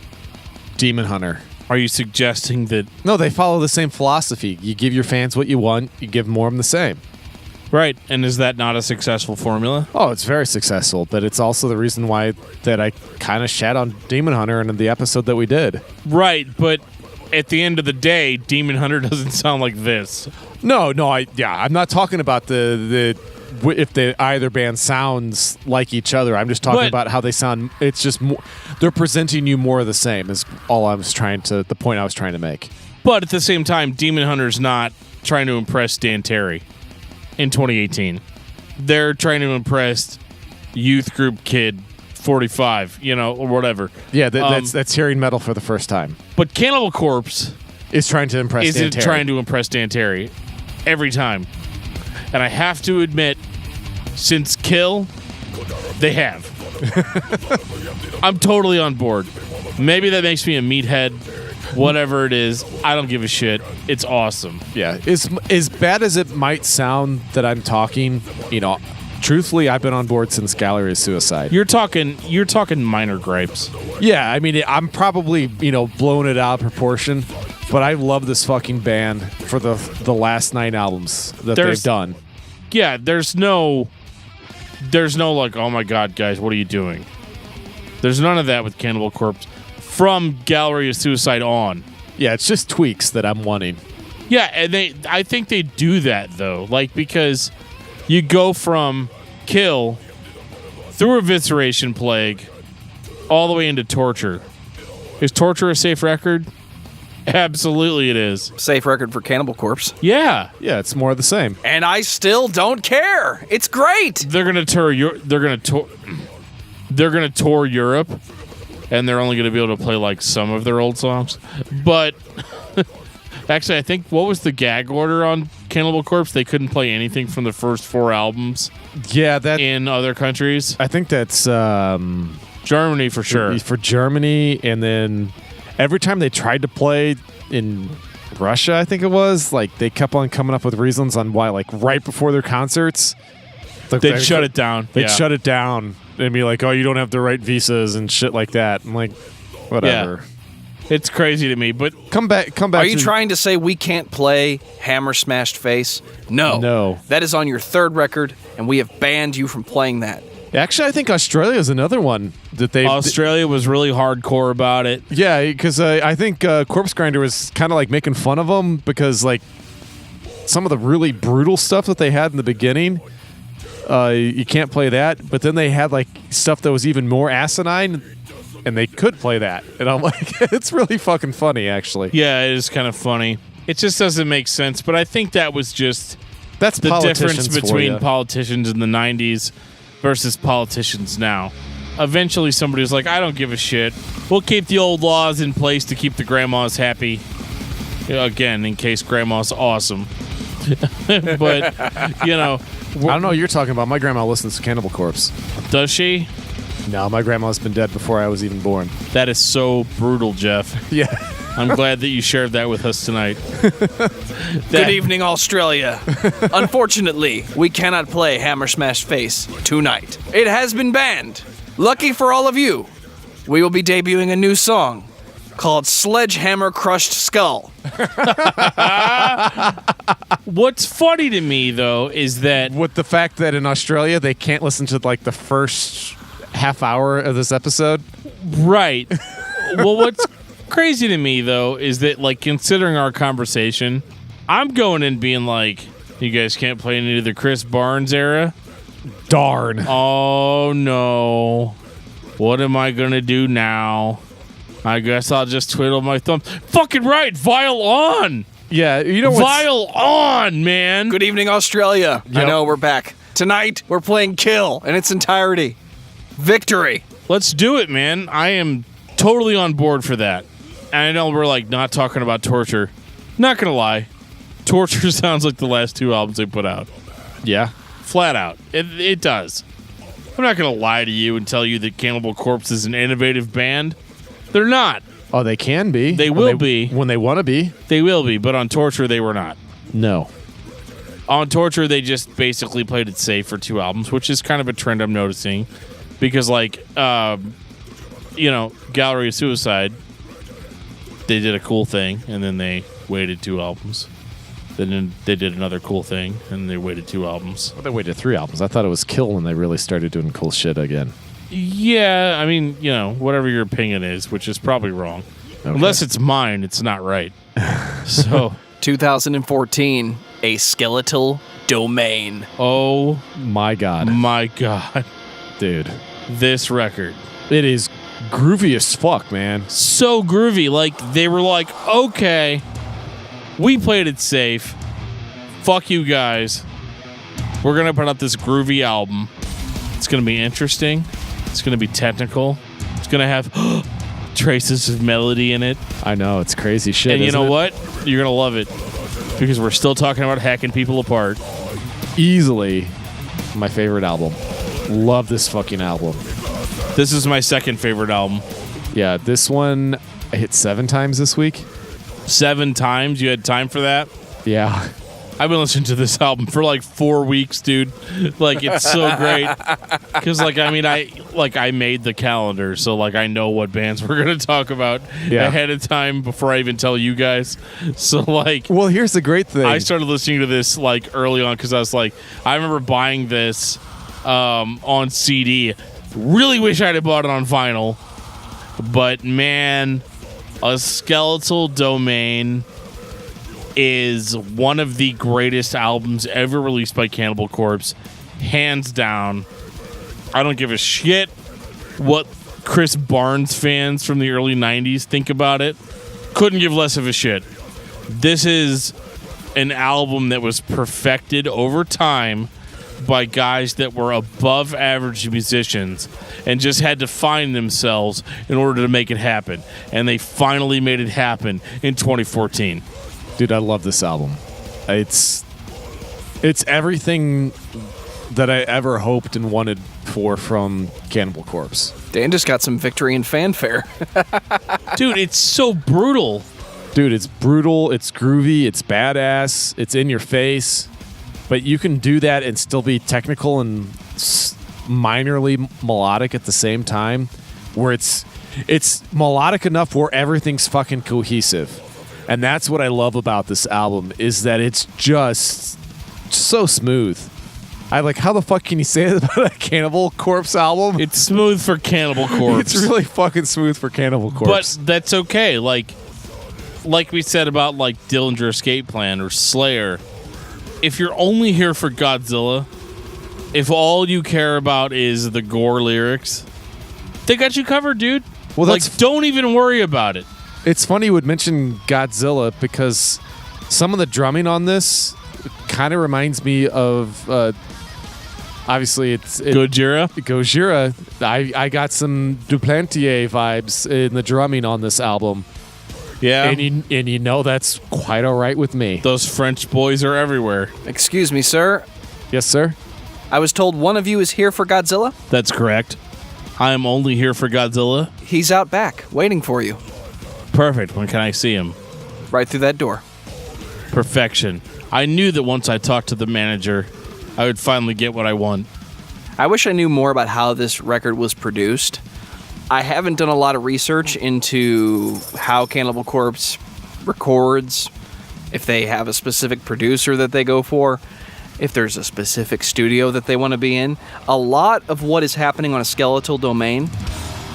Demon Hunter. Are you suggesting that... No, they follow the same philosophy. You give your fans what you want, you give more of them the same. Right, and is that not a successful formula? Oh, it's very successful, but it's also the reason why that I kind of shat on Demon Hunter in the episode that we did. Right, but at the end of the day, Demon Hunter doesn't sound like this. No, I'm not talking about the if either band sounds like each other. I'm just talking about how they sound. It's just more, they're presenting you more of the same. Is all I was the point I was trying to make. But at the same time, Demon Hunter's not trying to impress Dan Terry in 2018. They're trying to impress youth group kid 45, or whatever. Yeah, that's hearing metal for the first time. But Cannibal Corpse is trying to impress Dan Terry. Trying to impress Dan Terry every time. And I have to admit, since Kill, they have. I'm totally on board. Maybe that makes me a meathead. Whatever it is, I don't give a shit. It's awesome. Yeah. As bad as it might sound that I'm talking, truthfully, I've been on board since Gallery of Suicide. You're talking minor gripes. Yeah, I mean, I'm probably, blowing it out of proportion, but I love this fucking band for the last 9 albums that they've done. Yeah, there's no like, oh my God, guys, what are you doing? There's none of that with Cannibal Corpse from Gallery of Suicide on. Yeah, it's just tweaks that I'm wanting. Yeah, and I think they do that though, like because you go from Kill through Evisceration Plague all the way into Torture. Is Torture a safe record? Absolutely it is. Safe record for Cannibal Corpse. Yeah. Yeah, it's more of the same. And I still don't care. It's great. They're going to tour Europe, and they're only going to be able to play like some of their old songs. But actually, I think what was the gag order on Cannibal Corpse? They couldn't play anything from the first 4 albums. Yeah, that in other countries. I think that's Germany for sure. For Germany, and then every time they tried to play in Russia, I think it was, like they kept on coming up with reasons on why, like right before their concerts, they'd shut it down. They'd shut it down and be like, "Oh, you don't have the right visas and shit like that." I'm like, whatever. Yeah. It's crazy to me, but come back. Are you trying to say we can't play Hammer Smashed Face? No. That is on your 3rd record, and we have banned you from playing that. Actually, I think Australia is another one that they. Australia was really hardcore about it. Yeah, because I think Corpsegrinder was kind of like making fun of them because like some of the really brutal stuff that they had in the beginning, you can't play that. But then they had like stuff that was even more asinine, and they could play that. And I'm like, it's really fucking funny, actually. Yeah, it is kind of funny. It just doesn't make sense. But I think that was just that's the difference between politicians in the 90s versus politicians now. Eventually somebody was like, I don't give a shit. We'll keep the old laws in place to keep the grandmas happy. Again, in case grandma's awesome. But, I don't know what you're talking about. My grandma listens to Cannibal Corpse. Does she? No, my grandma's been dead before I was even born. That is so brutal, Geoff. Yeah. I'm glad that you shared that with us tonight. Good evening, Australia. Unfortunately, we cannot play Hammer Smash Face tonight. It has been banned. Lucky for all of you, we will be debuting a new song called Sledgehammer Crushed Skull. What's funny to me, though, is that with the fact that in Australia they can't listen to like the first half hour of this episode. Right. Well, what's crazy to me, though, is that, like, considering our conversation, I'm going in being like, you guys can't play any of the Chris Barnes era? Darn. Oh, no. What am I going to do now? I guess I'll just twiddle my thumb. Fucking right. Vial on. Yeah, you know what? Vial on, man. Good evening, Australia. Yep. I know, we're back. Tonight, we're playing Kill in its entirety. Victory. Let's do it, man. I am totally on board for that. And I know we're like not talking about Torture. Not gonna lie, Torture sounds like the last 2 albums they put out. Yeah, flat out, it does. I'm not gonna lie to you and tell you that Cannibal Corpse is an innovative band. They're not. Oh, they can be. They will be when they want to be. They will be, but on Torture they were not. No. On Torture they just basically played it safe for 2 albums, which is kind of a trend I'm noticing, because like Gallery of Suicide, they did a cool thing, and then they waited 2 albums. Then they did another cool thing, and they waited 2 albums. Well, they waited 3 albums. I thought it was Kill when they really started doing cool shit again. Yeah, I mean, whatever your opinion is, which is probably wrong. Okay. Unless it's mine, it's not right. So, 2014, A Skeletal Domain. Oh, my God. My God. Dude. This record. It is groovy as fuck, man. So groovy. Like, they were like, okay, we played it safe. Fuck you guys. We're going to put out this groovy album. It's going to be interesting. It's going to be technical. It's going to have traces of melody in it. I know, it's crazy shit. And you know it? what? You're going to love it because we're still talking about hacking people apart. Easily my favorite album. Love this fucking album. This is my second favorite album. Yeah, this one I hit 7 times this week. 7 times? You had time for that? Yeah. I've been listening to this album for like 4 weeks, dude. Like, it's so great. Because, like, I mean, I made the calendar, so, like, I know what bands we're going to talk about ahead of time before I even tell you guys. So, like... Well, here's the great thing. I started listening to this, like, early on because I was like... I remember buying this on CD. Really wish I'd have bought it on vinyl. But, man, A Skeletal Domain is one of the greatest albums ever released by Cannibal Corpse, hands down. I don't give a shit what Chris Barnes fans from the early 90s think about it. Couldn't give less of a shit. This is an album that was perfected over time by guys that were above average musicians and just had to find themselves in order to make it happen. And they finally made it happen in 2014. Dude, I love this album. It's everything that I ever hoped and wanted for from Cannibal Corpse. Dan just got some victory and fanfare. Dude, it's so brutal. Dude, it's brutal, it's groovy, it's badass, it's in your face, but you can do that and still be technical and minorly melodic at the same time, where it's melodic enough where everything's fucking cohesive. And that's what I love about this album, is that it's just so smooth. I like, how the fuck can you say that about a Cannibal Corpse album? It's smooth for Cannibal Corpse. It's really fucking smooth for Cannibal Corpse. But that's okay. Like we said about like Dillinger Escape Plan or Slayer, if you're only here for Godzilla, if all you care about is the gore lyrics, they got you covered, dude. Well, like, don't even worry about it. It's funny you would mention Godzilla because some of the drumming on this kind of reminds me of, obviously it's... Gojira? Gojira. I got some Duplantier vibes in the drumming on this album. Yeah. And you know that's quite all right with me. Those French boys are everywhere. Excuse me, sir. Yes, sir? I was told one of you is here for Godzilla? That's correct. I am only here for Godzilla. He's out back, waiting for you. Perfect. When can I see him? Right through that door. Perfection. I knew that once I talked to the manager, I would finally get what I want. I wish I knew more about how this record was produced. I haven't done a lot of research into how Cannibal Corpse records, if they have a specific producer that they go for, if there's a specific studio that they want to be in. A lot of what is happening on A Skeletal Domain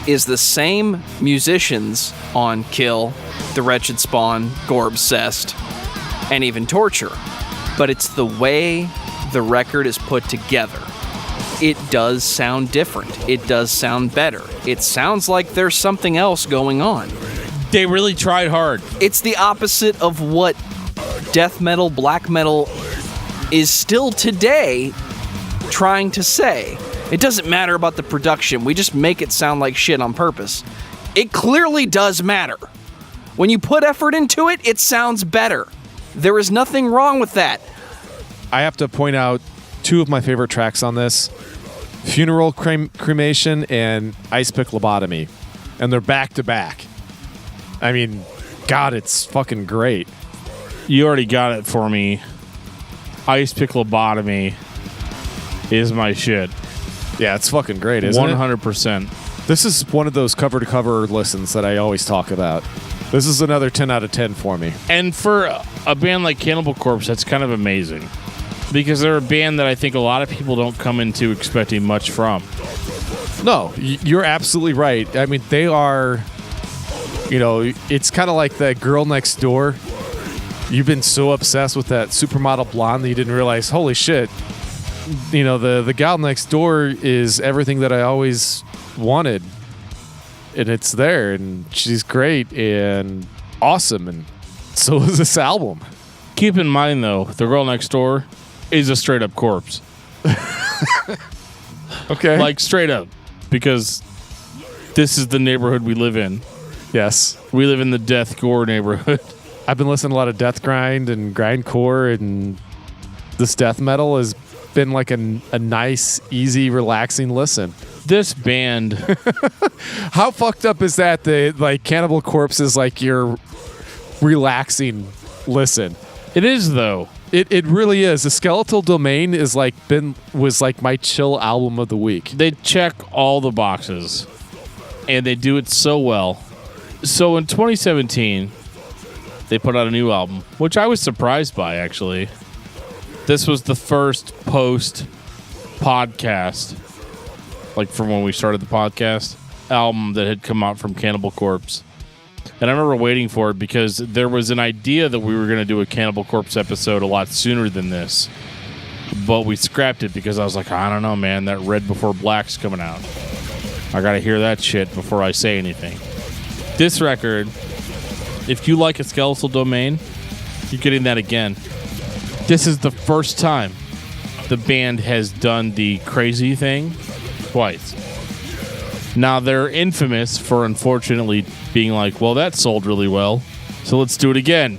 is the same musicians on Kill, The Wretched Spawn, Gore Obsessed, and even Torture. But it's the way the record is put together. It does sound different. It does sound better. It sounds like there's something else going on. They really tried hard. It's the opposite of what death metal, black metal is still today trying to say. It doesn't matter about the production. We just make it sound like shit on purpose. It clearly does matter. When you put effort into it, it sounds better. There is nothing wrong with that. I have to point out 2 of my favorite tracks on this. Funeral Cremation and Ice Pick Lobotomy. And they're back to back. I mean, God, it's fucking great. You already got it for me. Ice Pick Lobotomy is my shit. Yeah, it's fucking great, isn't 100%. it? This is one of those cover-to-cover listens that I always talk about. This is another 10 out of 10 for me. And for a band like Cannibal Corpse, that's kind of amazing. Because they're a band that I think a lot of people don't come into expecting much from. No, you're absolutely right. I mean, they are, it's kind of like that girl next door. You've been so obsessed with that supermodel blonde that you didn't realize, holy shit, the gal next door is everything that I always wanted. And it's there, and she's great and awesome, and so is this album. Keep in mind, though, the girl next door is a straight-up corpse. Okay. Like, straight up. Because this is the neighborhood we live in. Yes. We live in the death gore neighborhood. I've been listening to a lot of death grind and grindcore, and this death metal has been like a nice, easy, relaxing listen. This band, how fucked up is that? Like Cannibal Corpse is like your relaxing listen. It is though. It really is. The Skeletal Domain was like my chill album of the week. They check all the boxes, and they do it so well. So in 2017, they put out a new album, which I was surprised by, actually. This was the first post-podcast, like from when we started the podcast, album that had come out from Cannibal Corpse. And I remember waiting for it because there was an idea that we were going to do a Cannibal Corpse episode a lot sooner than this. But we scrapped it because I was like, I don't know, man, that Red Before Black's coming out. I got to hear that shit before I say anything. This record, if you like a Skeletal Domain, you're getting that again. This is the first time the band has done the crazy thing twice. Now, they're infamous for, unfortunately, being like, well, that sold really well, so let's do it again.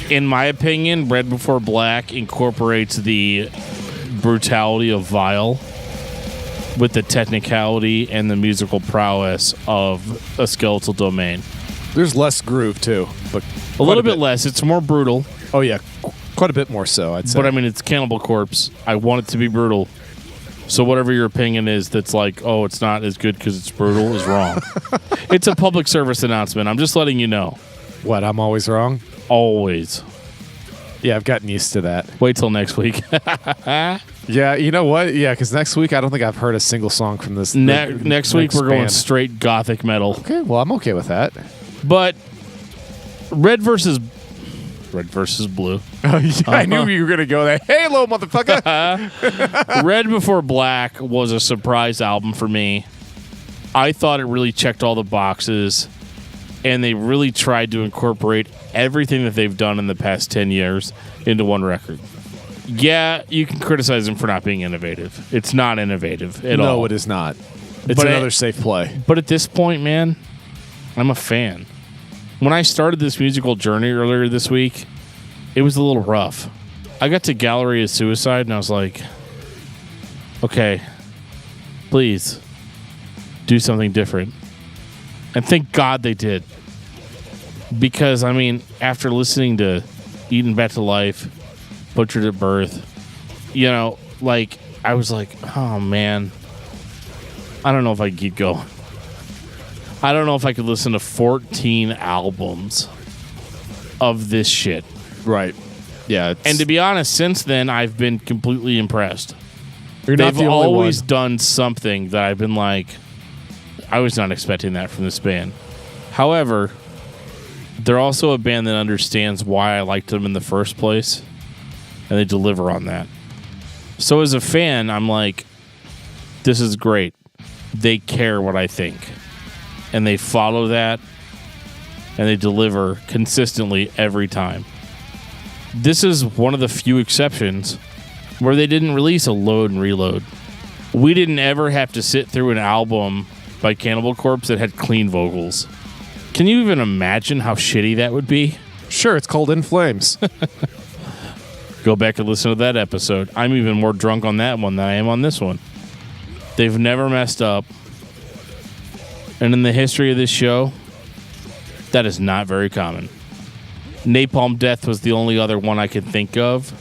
In my opinion, Red Before Black incorporates the brutality of Vile with the technicality and the musical prowess of a Skeletal Domain. There's less groove, too. But a little bit less. It's more brutal. Oh, yeah. Quite a bit more so, I'd say. But, I mean, it's Cannibal Corpse. I want it to be brutal. So whatever your opinion is that's like, oh, it's not as good because it's brutal is wrong. It's a public service announcement. I'm just letting you know. What, I'm always wrong? Always. Yeah, I've gotten used to that. Wait till next week. Yeah, you know what? Yeah, because next week I don't think I've heard a single song from this. Next week we're going straight gothic metal. Okay, well, I'm okay with that. But Red versus Blue. Oh, yeah, I knew you were going to go there. Halo, motherfucker. Red Before Black was a surprise album for me. I thought it really checked all the boxes, and they really tried to incorporate everything that they've done in the past 10 years into one record. Yeah, you can criticize them for not being innovative. It's not innovative at all. No, it is not. It's another safe play. But at this point, man, I'm a fan. When I started this musical journey earlier this week, it was a little rough. I got to Gallery of Suicide, and I was like, okay, please do something different. And thank God they did. Because, I mean, after listening to Eaten Back to Life, Butchered at Birth, you know, like, I was like, oh, man, I don't know if I can keep going. I don't know if I could listen to 14 albums of this shit. Right. Yeah. And to be honest, since then, I've been completely impressed. You're not They've the only always one. done something that I've been like, I was not expecting that from this band. However, they're also a band that understands why I liked them in the first place, and they deliver on that. So as a fan, I'm like, this is great. They care what I think. And they follow that, and they deliver consistently every time. This is one of the few exceptions where they didn't release a load and reload. We didn't ever have to sit through an album by Cannibal Corpse that had clean vocals. Can you even imagine how shitty that would be? Sure, it's called In Flames. Go back and listen to that episode. I'm even more drunk on that one than I am on this one. They've never messed up. And in the history of this show, that is not very common. Napalm Death was the only other one I could think of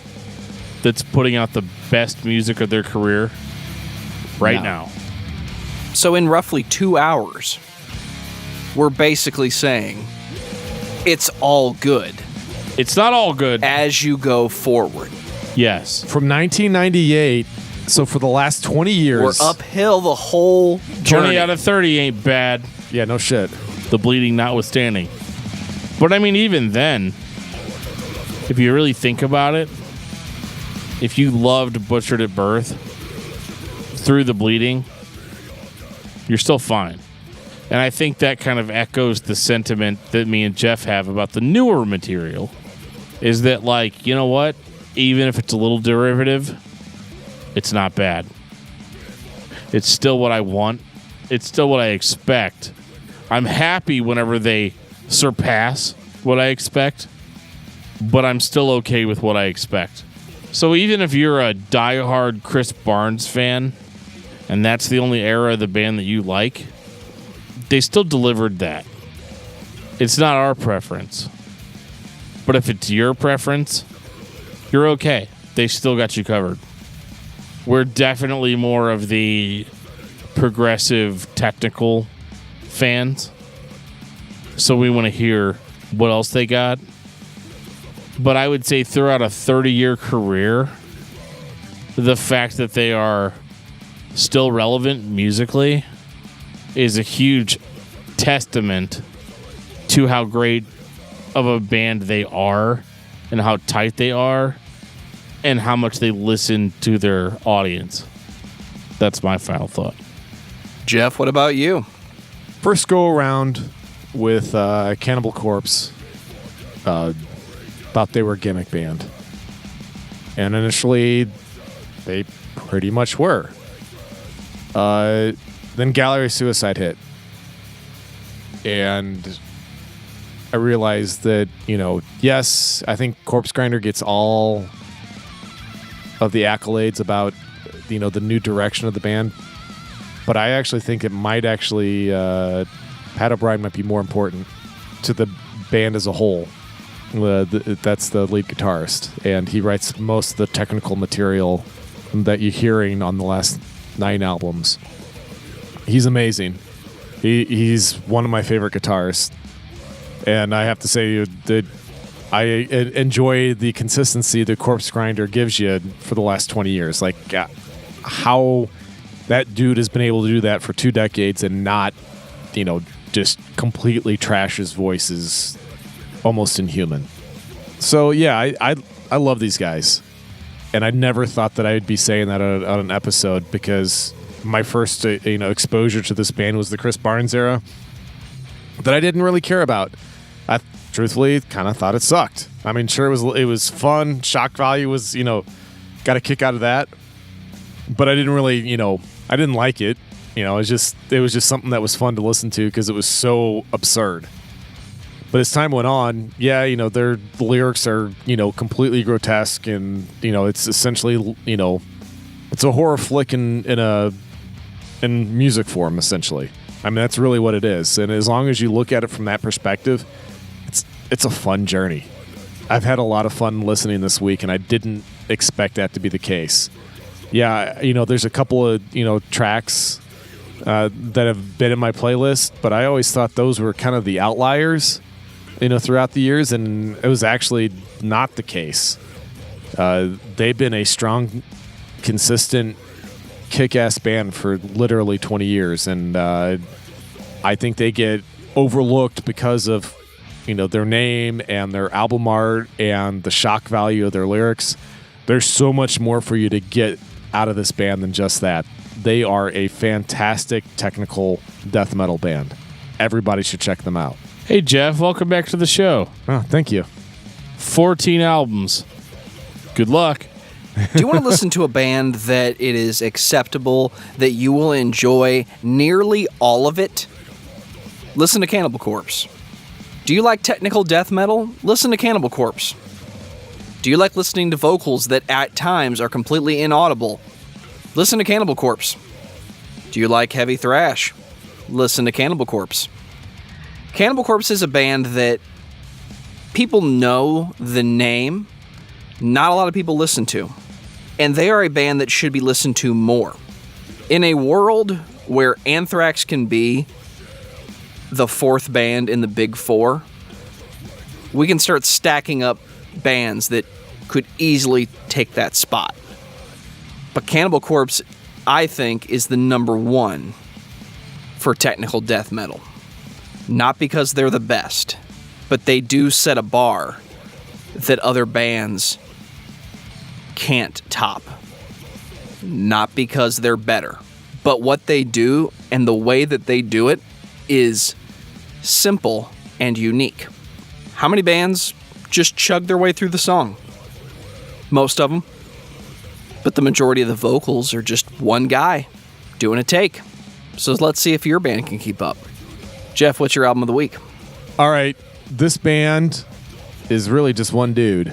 that's putting out the best music of their career right now. So in roughly 2 hours, we're basically saying it's all good. It's not all good. As you go forward. Yes. From 1998, so for the last 20 years. We're uphill the whole journey. 20 out of 30 ain't bad. Yeah, no shit. The bleeding notwithstanding. But I mean, even then, if you really think about it, if you loved Butchered at Birth through the bleeding, you're still fine. And I think that kind of echoes the sentiment that me and Geoff have about the newer material, is that, like, you know what? Even if it's a little derivative, it's not bad. It's still what I want. It's still what I expect I'm happy whenever they surpass what I expect, but I'm still okay with what I expect. So even if you're a diehard Chris Barnes fan, and that's the only era of the band that you like, they still delivered that. It's not our preference. But if it's your preference, you're okay. They still got you covered. We're definitely more of the progressive, technical fans. So we want to hear what else they got. But I would say throughout a 30-year career, the fact that they are still relevant musically is a huge testament to how great of a band they are and how tight they are and how much they listen to their audience. That's my final thought. Geoff, what about you? First go around with Cannibal Corpse, thought they were a gimmick band. And initially, they pretty much were. Then Gallery Suicide hit. And I realized that, yes, I think Corpsegrinder gets all of the accolades about, the new direction of the band. But I actually think it might actually, Pat O'Brien might be more important to the band as a whole. That's the lead guitarist. And he writes most of the technical material that you're hearing on the last 9 albums. He's amazing. He's one of my favorite guitarists. And I have to say that I enjoy the consistency that Corpsegrinder gives you for the last 20 years. Like, how that dude has been able to do that for 2 decades and not, just completely trash his voice is almost inhuman. So, yeah, I love these guys. And I never thought that I would be saying that on an episode because my first exposure to this band was the Chris Barnes era that I didn't really care about. I truthfully kind of thought it sucked. I mean, sure, it was fun. Shock value was, got a kick out of that. But I didn't really, I didn't like it. It was just something that was fun to listen to because it was so absurd. But as time went on, yeah, the lyrics are, completely grotesque and, it's essentially, it's a horror flick in music form, essentially. I mean, that's really what it is. And as long as you look at it from that perspective, it's a fun journey. I've had a lot of fun listening this week, and I didn't expect that to be the case. Yeah, there's a couple of, tracks that have been in my playlist, but I always thought those were kind of the outliers, throughout the years, and it was actually not the case. They've been a strong, consistent, kick-ass band for literally 20 years, and I think they get overlooked because of their name and their album art and the shock value of their lyrics. There's so much more for you to get out of this band than just that. They are a fantastic technical death metal band. Everybody should check them out. Hey, Geoff, welcome back to the show. Oh, thank you. 14 albums. Good luck. Do you want to listen to a band that it is acceptable that you will enjoy nearly all of it? Listen to Cannibal Corpse. Do you like technical death metal? Listen to Cannibal Corpse. Do you like listening to vocals that at times are completely inaudible? Listen to Cannibal Corpse. Do you like heavy thrash? Listen to Cannibal Corpse. Cannibal Corpse is a band that people know the name, not a lot of people listen to. And they are a band that should be listened to more. In a world where Anthrax can be the 4th band in the Big 4, we can start stacking up bands that could easily take that spot. But Cannibal Corpse, I think, is the number 1 for technical death metal. Not because they're the best, but they do set a bar that other bands can't top. Not because they're better, but what they do and the way that they do it is simple and unique. How many bands just chug their way through the song? Most of them. But the majority of the vocals are just one guy doing a take. So let's see if your band can keep up. Geoff, what's your album of the week? All right. This band is really just one dude.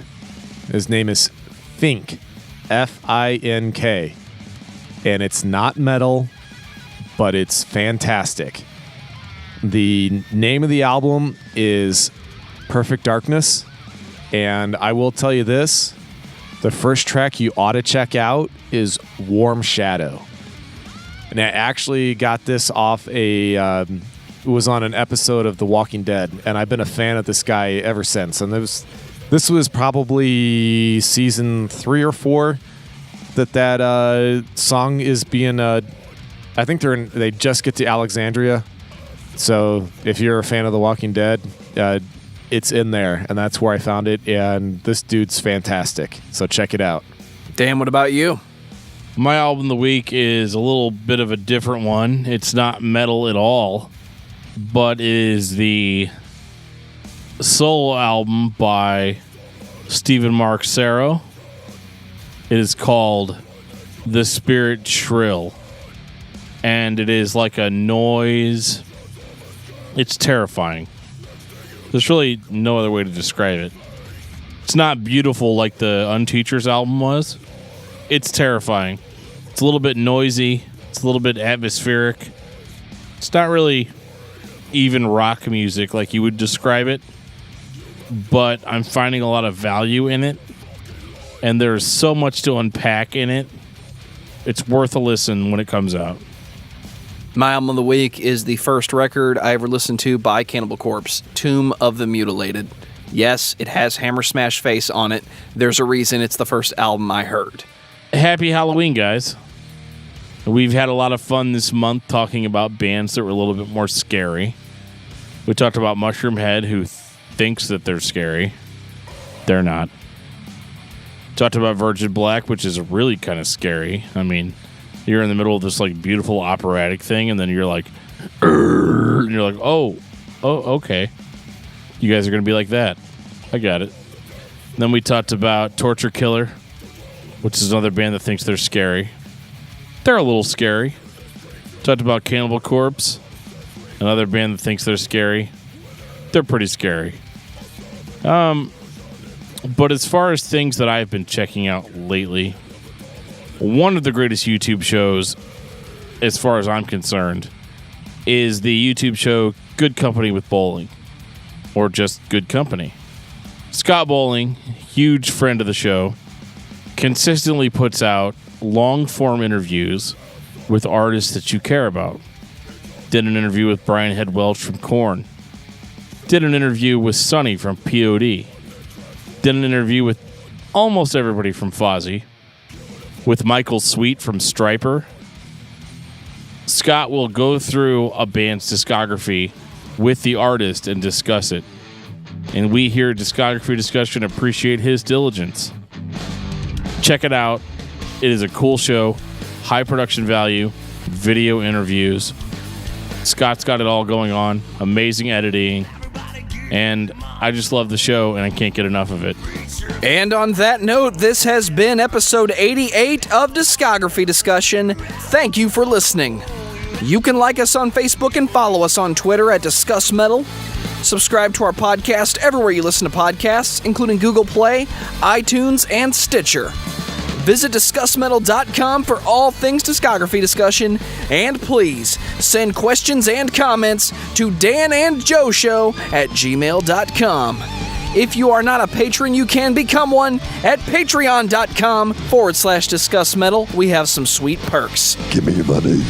His name is Fink. F-I-N-K. And it's not metal, but it's fantastic. The name of the album is Perfect Darkness. And I will tell you this. The first track you ought to check out is Warm Shadow. And I actually got this off it was on an episode of The Walking Dead, and I've been a fan of this guy ever since. And this was probably season 3 or 4 that song is being. I think they just get to Alexandria, so if you're a fan of The Walking Dead, it's in there, and that's where I found it. And this dude's fantastic, so check it out. Dan, what about you? My album of the week is a little bit of a different one. It's not metal at all, but it is the solo album by Stephen Mark Sarro. It is called The Spirit Shrill, and it is like a noise. It's terrifying. There's really no other way to describe it. It's not beautiful like the Unteachers album was. It's terrifying. It's a little bit noisy. It's a little bit atmospheric. It's not really even rock music like you would describe it, but I'm finding a lot of value in it, and there's so much to unpack in it. It's worth a listen when it comes out. My album of the week is the first record I ever listened to by Cannibal Corpse, Tomb of the Mutilated. Yes, it has Hammer Smash Face on it. There's a reason it's the first album I heard. Happy Halloween, guys. We've had a lot of fun this month talking about bands that were a little bit more scary. We talked about Mushroom Head, who thinks that they're scary. They're not. Talked about Virgin Black, which is really kind of scary. I mean, you're in the middle of this like beautiful operatic thing, and then you're like, and you're like, oh, okay. You guys are going to be like that. I got it. Then we talked about Torture Killer, which is another band that thinks they're scary. They're a little scary. Talked about Cannibal Corpse, another band that thinks they're scary. They're pretty scary. But as far as things that I've been checking out lately, one of the greatest YouTube shows, as far as I'm concerned, is the YouTube show Good Company with Bowling, or just Good Company. Scott Bowling, huge friend of the show, consistently puts out long-form interviews with artists that you care about. Did an interview with Brian Head Welch from Korn. Did an interview with Sonny from POD. Did an interview with almost everybody from Fozzy. With Michael Sweet from Stryper. Scott will go through a band's discography with the artist and discuss it. And we here at Discography Discussion appreciate his diligence. Check it out. It is a cool show. High production value. Video interviews. Scott's got it all going on. Amazing editing. And I just love the show, and I can't get enough of it. And on that note, this has been episode 88 of Discography Discussion. Thank you for listening. You can like us on Facebook and follow us on Twitter at discussmetal. Subscribe to our podcast everywhere you listen to podcasts, including Google Play, iTunes, and Stitcher. Visit discussmetal.com for all things discography discussion, and please send questions and comments to danandjoeshow@gmail.com. If you are not a patron, you can become one at patreon.com/discussmetal. We have some sweet perks. Give me your money.